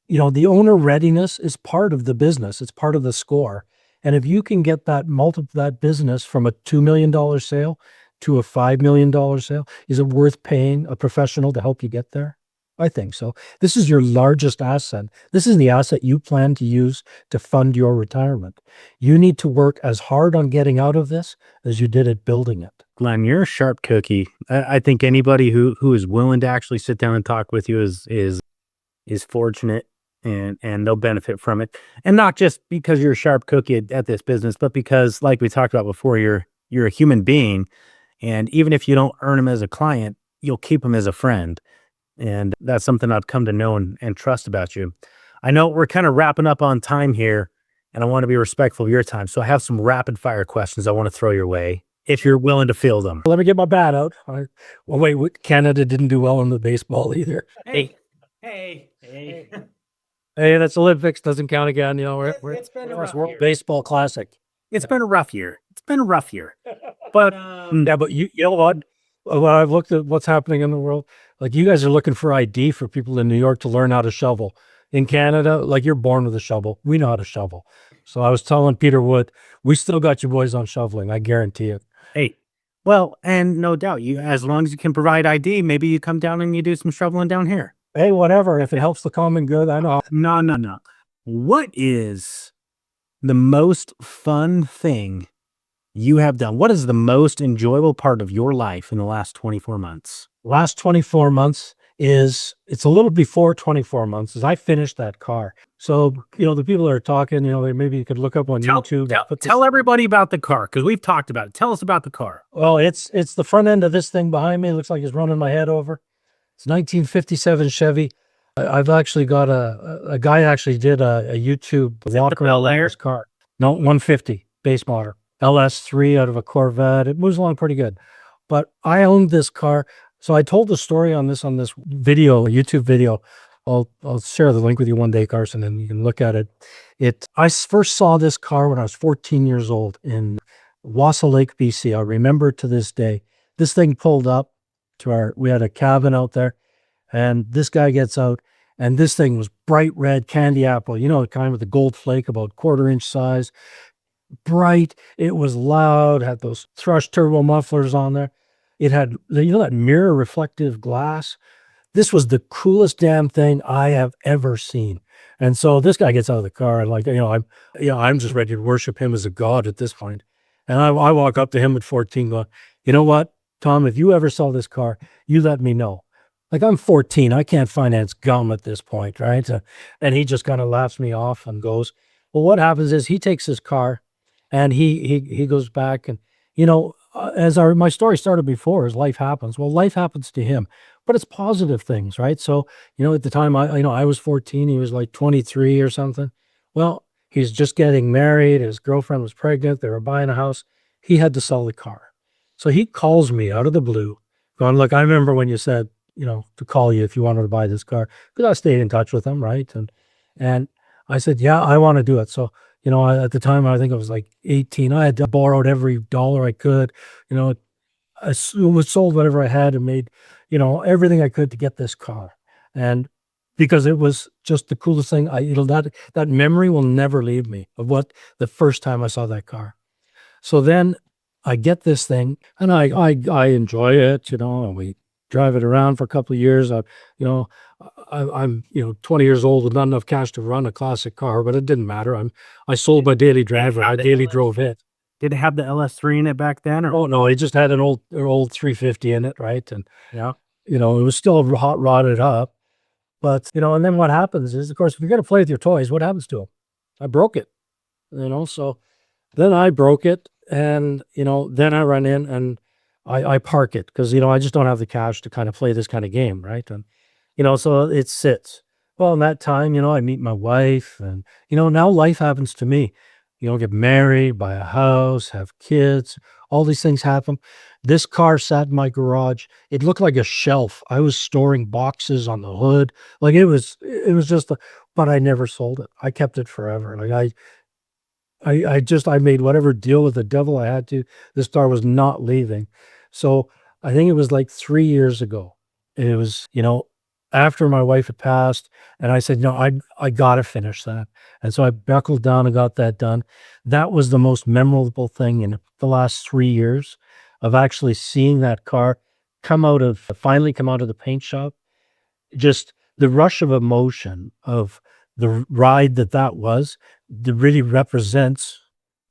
Speaker 2: the owner readiness is part of the business. It's part of the score. And if you can get that business from a $2 million sale to a $5 million sale, is it worth paying a professional to help you get there? I think so. This is your largest asset. This is the asset you plan to use to fund your retirement. You need to work as hard on getting out of this as you did at building it.
Speaker 1: Glenn, you're a sharp cookie. I think anybody who is willing to actually sit down and talk with you is fortunate, and they'll benefit from it. And not just because you're a sharp cookie at this business, but because, like we talked about before, you're a human being, and even if you don't earn them as a client, you'll keep them as a friend. And that's something I've come to know and trust about you. I know we're kind of wrapping up on time here, and I want to be respectful of your time. So I have some rapid fire questions I want to throw your way if you're willing to field them.
Speaker 2: Let me get my bat out. Well, wait, Canada didn't do well in the baseball either.
Speaker 1: Hey.
Speaker 2: Hey, that's Olympics. Doesn't count again. You know,
Speaker 1: It's been a rough
Speaker 2: World
Speaker 1: year.
Speaker 2: Baseball Classic.
Speaker 1: It's been a rough year. But
Speaker 2: Yeah, but you know what? When I've looked at what's happening in the world, like you guys are looking for ID for people in New York to learn how to shovel. In Canada, like you're born with a shovel. We know how to shovel. So I was telling Peter Wood, we still got you boys on shoveling. I guarantee it.
Speaker 1: hey, well, and no doubt, you as long as you can provide ID, maybe you come down and you do some shoveling down here.
Speaker 2: Hey, whatever. If it helps the common good, I know.
Speaker 1: No. What is the most fun thing you have done? What is the most enjoyable part of your life in the last 24 months?
Speaker 2: Last 24 months it's a little before 24 months as I finished that car. So, you know, the people that are talking, you know, maybe you could look up on YouTube.
Speaker 1: Tell everybody about the car, because we've talked about it. Tell us about the car.
Speaker 2: Well, it's the front end of this thing behind me. It looks like it's running my head over. It's 1957 Chevy. I've actually got a guy actually did a YouTube walk around this car. No, 150 base model. LS3 out of a Corvette. It moves along pretty good. But I owned this car. So I told the story on this video, YouTube video. I'll share the link with you one day, Carson, and you can look at it. I first saw this car when I was 14 years old in Wassa Lake, BC. I remember to this day. This thing pulled up to we had a cabin out there, and this guy gets out, and this thing was bright red candy apple, you know, kind with the gold flake, about 1/4 inch size. Bright. It was loud, had those thrush turbo mufflers on there. It had, you know, that mirror reflective glass. This was the coolest damn thing I have ever seen. And so this guy gets out of the car and, like, I'm just ready to worship him as a god at this point. And I walk up to him at 14 going, you know what, Tom, if you ever sell this car, you let me know. Like, I'm 14. I can't finance gum at this point, right? And he just kind of laughs me off and goes, well, what happens is he takes his car and he goes back and, you know, as my story started before, as life happens. Well, life happens to him, but it's positive things, right? So, you know, at the time I was 14, he was like 23 or something. Well, he's just getting married. His girlfriend was pregnant. They were buying a house. He had to sell the car. So he calls me out of the blue going, look, I remember when you said, you know, to call you if you wanted to buy this car, because I stayed in touch with him. Right. And I said, yeah, I want to do it. So, you know, at the time, I think I was like 18. I had borrowed every dollar I could. You know, I was sold whatever I had and made, you know, everything I could to get this car. And because it was just the coolest thing, that memory will never leave me of what the first time I saw that car. So then I get this thing and I enjoy it, you know, and we drive it around for a couple of years. I'm 20 years old with not enough cash to run a classic car, but it didn't matter. I sold my daily driver. I daily drove it.
Speaker 1: Did it have the LS3 in it back then? Or?
Speaker 2: Oh no, it just had an old 350 in it, right? And
Speaker 1: Yeah.
Speaker 2: you know, it was still hot rodded up. But you know, and then what happens is, of course, if you're gonna play with your toys, what happens to them? I broke it. You know, so then I broke it, and you know, then I run in and I park it because, you know, I just don't have the cash to kind of play this kind of game, right? And you know, so it sits. Well, in that time, you know, I meet my wife, and you know, now life happens to me. You know, get married, buy a house, have kids, all these things happen. This car sat in my garage. It looked like a shelf. I was storing boxes on the hood. Like it was just, but I never sold it. I kept it forever. Like I made whatever deal with the devil I had to. This car was not leaving. So I think it was like 3 years ago. It was, you know, after my wife had passed, and I said, no, I gotta finish that. And so I buckled down and got that done. That was the most memorable thing in the last 3 years of actually seeing that car finally come out of the paint shop just the rush of emotion of the ride that was, that really represents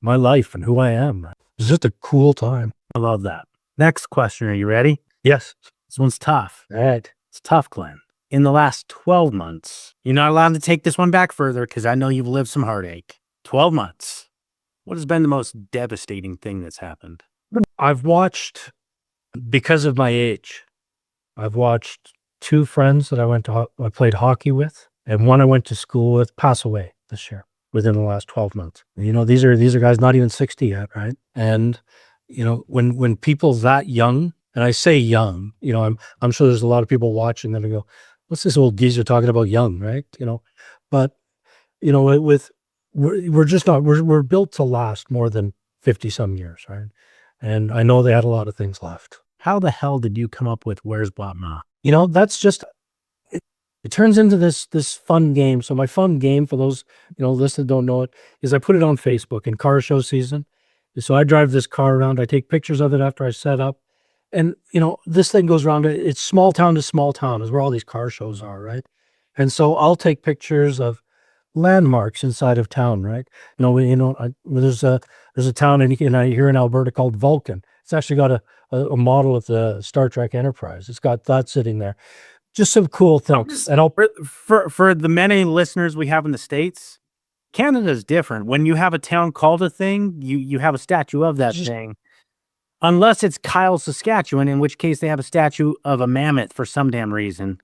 Speaker 2: my life and who I am. It's just a cool time.
Speaker 1: I love that. Next question. Are you ready?
Speaker 2: Yes.
Speaker 1: This one's tough.
Speaker 2: All right.
Speaker 1: It's tough, Glenn. In the last 12 months, you're not allowed to take this one back further because I know you've lived some heartache. 12 months. What has been the most devastating thing that's happened?
Speaker 2: I've watched, because of my age, I've watched 2 friends that I played hockey with, and one I went to school with pass away this year within the last 12 months. You know, these are guys not even 60 yet, right? And, you know, when people that young, and I say young, you know, I'm sure there's a lot of people watching that go, "What's this old geezer talking about young," right? You know, but, you know, we're just not, we're built to last more than 50 some years, right? And I know they had a lot of things left.
Speaker 1: How the hell did you come up with Where's Watmough?
Speaker 2: You know, that's just it turns into this fun game. So my fun game, for those, you know, listeners don't know it, is I put it on Facebook in car show season. So I drive this car around. I take pictures of it after I set up. And, you know, this thing goes around. It's small town to small town is where all these car shows are, right? And so I'll take pictures of landmarks inside of town, right? There's a town here in Alberta called Vulcan. It's actually got a model of the Star Trek Enterprise. It's got that sitting there. Just some cool things. And I'll
Speaker 1: For the many listeners we have in the States, Canada's different. When you have a town called a thing, you have a statue of that thing. Unless it's Kyle, Saskatchewan, in which case they have a statue of a mammoth for some damn reason.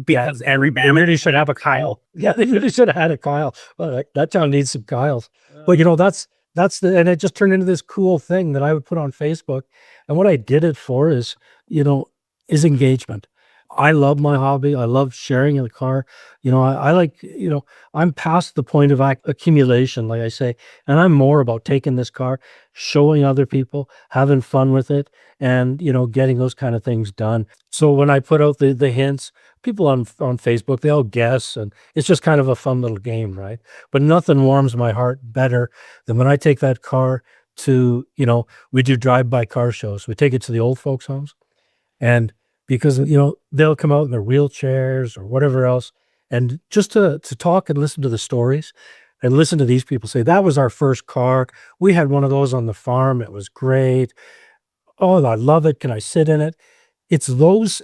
Speaker 1: Because every mammoth
Speaker 2: really should have a Kyle. Yeah, they really should have had a Kyle. Well, that town needs some Kyles. But you know, that's and it just turned into this cool thing that I would put on Facebook. And what I did it for is, you know, is engagement. I love my hobby. I love sharing in the car. You know, I like, you know, I'm past the point of accumulation, like I say, and I'm more about taking this car, showing other people, having fun with it, and, you know, getting those kind of things done. So when I put out the hints, people on Facebook, they all guess, and it's just kind of a fun little game, right? But nothing warms my heart better than when I take that car to, you know, we do drive-by car shows. We take it to the old folks' homes, and because, you know, they'll come out in their wheelchairs or whatever else, and just to talk and listen to the stories and listen to these people say, "That was our first car. We had one of those on the farm. It was great. Oh, I love it. Can I sit in it?" It's those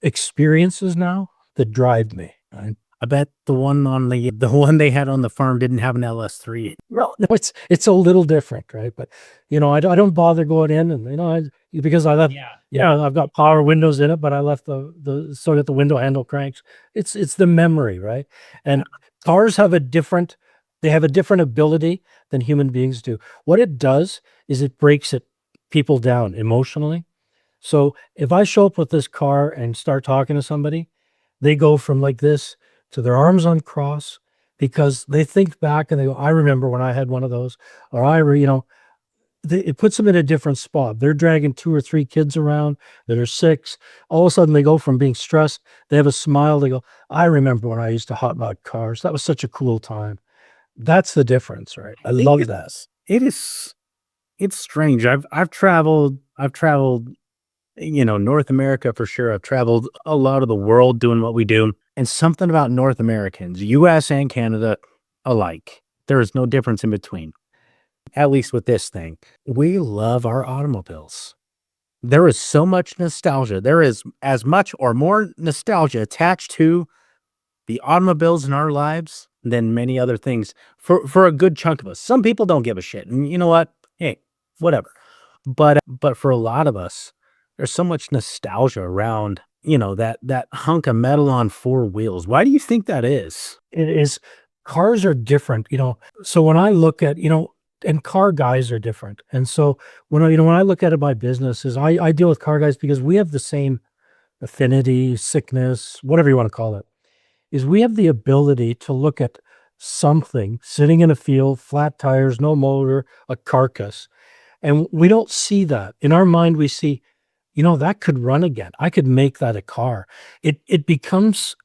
Speaker 2: experiences now that drive me, right?
Speaker 1: I bet the one they had on the farm didn't have an LS3.
Speaker 2: Well, no, it's a little different, right? But, you know, I don't bother going in, and, you know, because I left, yeah, I've got power windows in it, but I left so that the window handle cranks. It's the memory, right? And cars have a different ability than human beings do. What it does is it breaks people down emotionally. So if I show up with this car and start talking to somebody, they go from like this to their arms uncrossed, because they think back and they go, "I remember when I had one of those," or you know, it puts them in a different spot. They're dragging 2 or 3 kids around that are 6. All of a sudden they go from being stressed. They have a smile. They go, "I remember when I used to hot rod cars. That was such a cool time." That's the difference, right? I love that.
Speaker 1: It's strange. I've traveled, you know, North America for sure. I've traveled a lot of the world doing what we do. And something about North Americans, US and Canada alike, there is no difference in between. At least with this thing. We love our automobiles. There is so much nostalgia. There is as much or more nostalgia attached to the automobiles in our lives than many other things for a good chunk of us. Some people don't give a shit. And you know what? Hey, whatever. But for a lot of us, there's so much nostalgia around, you know, that hunk of metal on 4 wheels. Why do you think that is?
Speaker 2: It is, cars are different, you know. So when I look at, you know, and car guys are different. And so when I look at it, my business is I deal with car guys because we have the same affinity, sickness, whatever you want to call it, is we have the ability to look at something sitting in a field, flat tires, no motor, a carcass. And we don't see that. In our mind, we see, you know, that could run again. I could make that a car. It becomes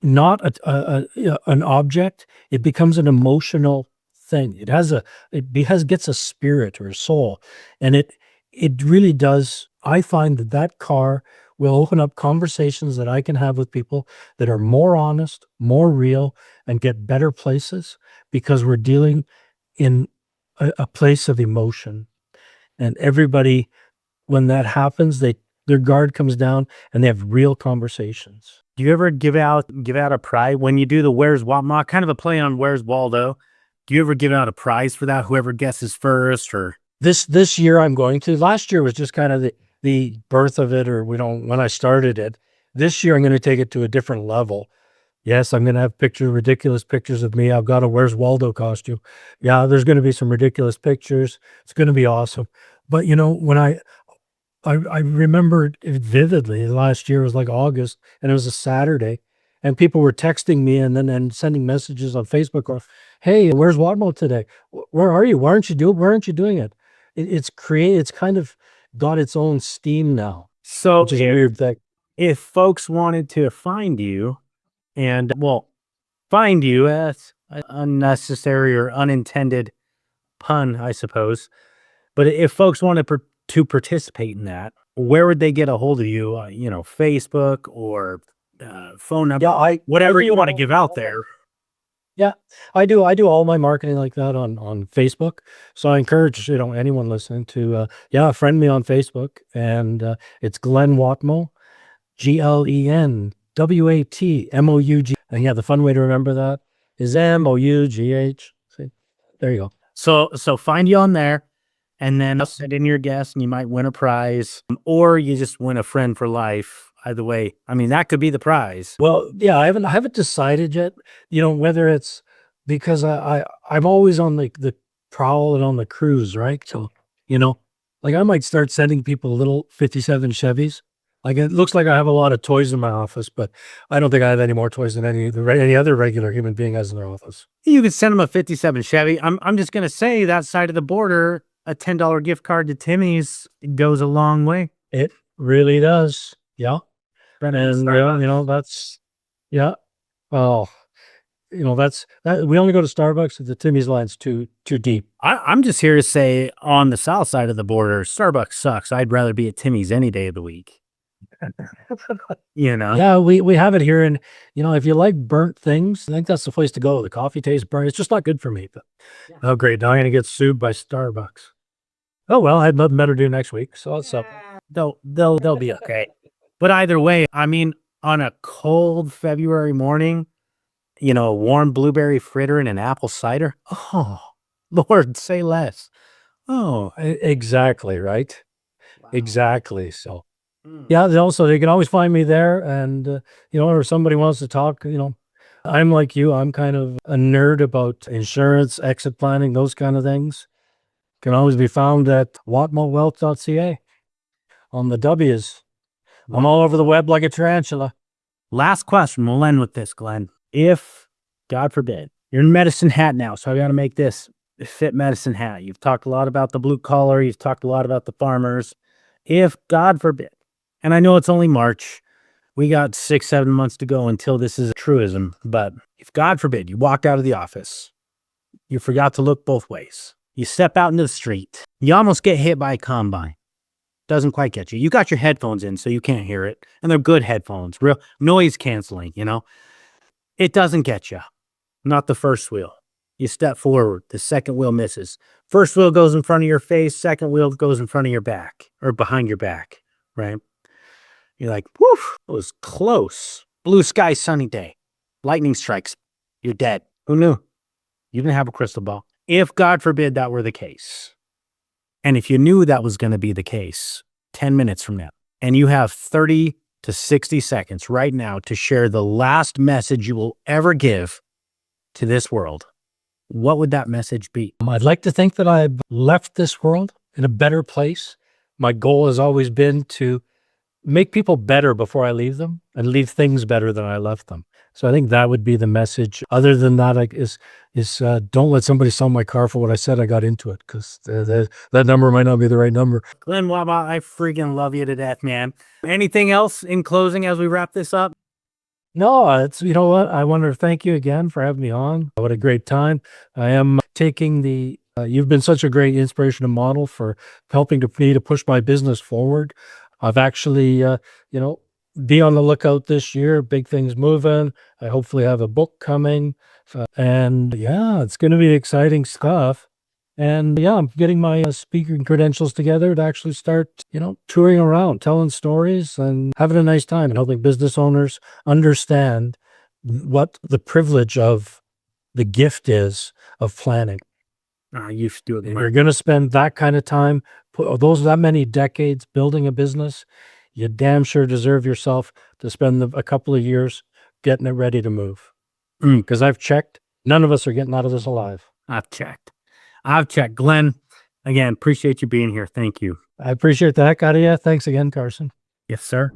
Speaker 2: not an object. It becomes an emotional thing. Gets a spirit or a soul, and it really does. I find that car will open up conversations that I can have with people that are more honest, more real, and get better places because we're dealing in a place of emotion. And everybody, when that happens, their guard comes down and they have real conversations.
Speaker 1: Do you ever give out a prize when you do the Where's Watmough, kind of a play on Where's Waldo? Do you ever give out a prize for that? Whoever guesses first, or
Speaker 2: This year I'm going to. Last year was just kind of the birth of it, or when I started it. This year I'm going to take it to a different level. Yes, I'm going to have ridiculous pictures of me. I've got a Where's Waldo costume. Yeah, there's going to be some ridiculous pictures. It's going to be awesome. But when I remember it vividly. Last year was like August, and it was a Saturday, and people were texting me and sending messages on Facebook or, "Hey, where's Watmough today? Where are you? Why aren't you doing it?" It's kind of got its own steam now,
Speaker 1: so
Speaker 2: which is a weird thing.
Speaker 1: if folks wanted to find you and find you as an unnecessary or unintended pun, I suppose. But if folks wanted to participate in that, where would they get a hold of you? Facebook or phone number,
Speaker 2: Yeah,
Speaker 1: whatever
Speaker 2: I
Speaker 1: you
Speaker 2: do
Speaker 1: want to
Speaker 2: all-
Speaker 1: give out there.
Speaker 2: Yeah, I do all my marketing like that on Facebook. So I encourage, anyone listening to, friend me on Facebook, and it's Glen Watmough, GlenWatmough. And yeah, the fun way to remember that is MOUGH. See, there you go.
Speaker 1: So find you on there, and then send in your guess, and you might win a prize, or you just win a friend for life. Either way, I mean, that could be the prize.
Speaker 2: Well, yeah, I haven't decided yet, whether it's because I'm always on the prowl and on the cruise, right? So, like I might start sending people little 57 Chevys. Like it looks like I have a lot of toys in my office, but I don't think I have any more toys than any other regular human being has in their office.
Speaker 1: You could send them a 57 Chevy. I'm just gonna say that side of the border, a $10 gift card to Timmy's goes a long way.
Speaker 2: It really does. Yeah. And that's, yeah. Well, that's that. We only go to Starbucks if the Timmy's line's too deep.
Speaker 1: I'm just here to say, on the south side of the border, Starbucks sucks. I'd rather be at Timmy's any day of the week.
Speaker 2: Yeah, we have it here, and if you like burnt things, I think that's the place to go. The coffee tastes burnt. It's just not good for me. But oh, great! Now I'm gonna get sued by Starbucks. Oh well, I had nothing better to do next week, so what's up?
Speaker 1: They'll be okay. But either way, I mean, on a cold February morning, a warm blueberry fritter and an apple cider. Oh, Lord, say less. Oh,
Speaker 2: Exactly right.
Speaker 1: wow.
Speaker 2: Exactly. So yeah, they can always find me there, and or somebody wants to talk. I'm like you. I'm kind of a nerd about insurance, exit planning, those kind of things. Can always be found at watmoughwealth.ca on the W's. I'm all over the web like a tarantula.
Speaker 1: Last question. We'll end with this, Glenn. If, God forbid, you're in medicine hat now, so I got to make this fit medicine hat. You've talked a lot about the blue collar. You've talked a lot about the farmers. If, God forbid, and I know it's only March, we got 6-7 months to go until this is a truism, but if, God forbid, you walked out of the office, you forgot to look both ways, you step out into the street, you almost get hit by a combine. Doesn't quite get you. You got your headphones in, so you can't hear it. And they're good headphones, real noise canceling, It doesn't get you. Not the first wheel. You step forward, the second wheel misses. First wheel goes in front of your face, second wheel goes in front of your back, or behind your back, right? You're like, woof, it was close. Blue sky, sunny day. Lightning strikes. You're dead. Who knew? You didn't have a crystal ball. If, God forbid, that were the case, and if you knew that was going to be the case 10 minutes from now, and you have 30 to 60 seconds right now to share the last message you will ever give to this world, what would that message be?
Speaker 2: I'd like to think that I've left this world in a better place. My goal has always been to make people better before I leave them and leave things better than I left them. So I think that would be the message. Other than that, don't let somebody sell my car for what I said I got into it, because that number might not be the right number.
Speaker 1: Glen Watmough, I freaking love you to death, man. Anything else in closing as we wrap this up?
Speaker 2: No, it's, you know what? I want to thank you again for having me on. What a great time. I am taking you've been such a great inspiration and model for helping me to push my business forward. I've actually, be on the lookout this year. Big things moving. I hopefully have a book coming. And yeah, it's going to be exciting stuff. And yeah, I'm getting my speaking credentials together to actually start, touring around, telling stories and having a nice time and helping business owners understand what the privilege of the gift is of planning.
Speaker 1: I used to do
Speaker 2: If
Speaker 1: it.
Speaker 2: you're going to spend that kind of time, that many decades building a business, you damn sure deserve yourself to spend a couple of years getting it ready to move. Because I've checked, none of us are getting out of this alive.
Speaker 1: I've checked. Glenn, again, appreciate you being here. Thank you.
Speaker 2: I appreciate the heck out of you. Thanks again, Carson.
Speaker 1: Yes, sir.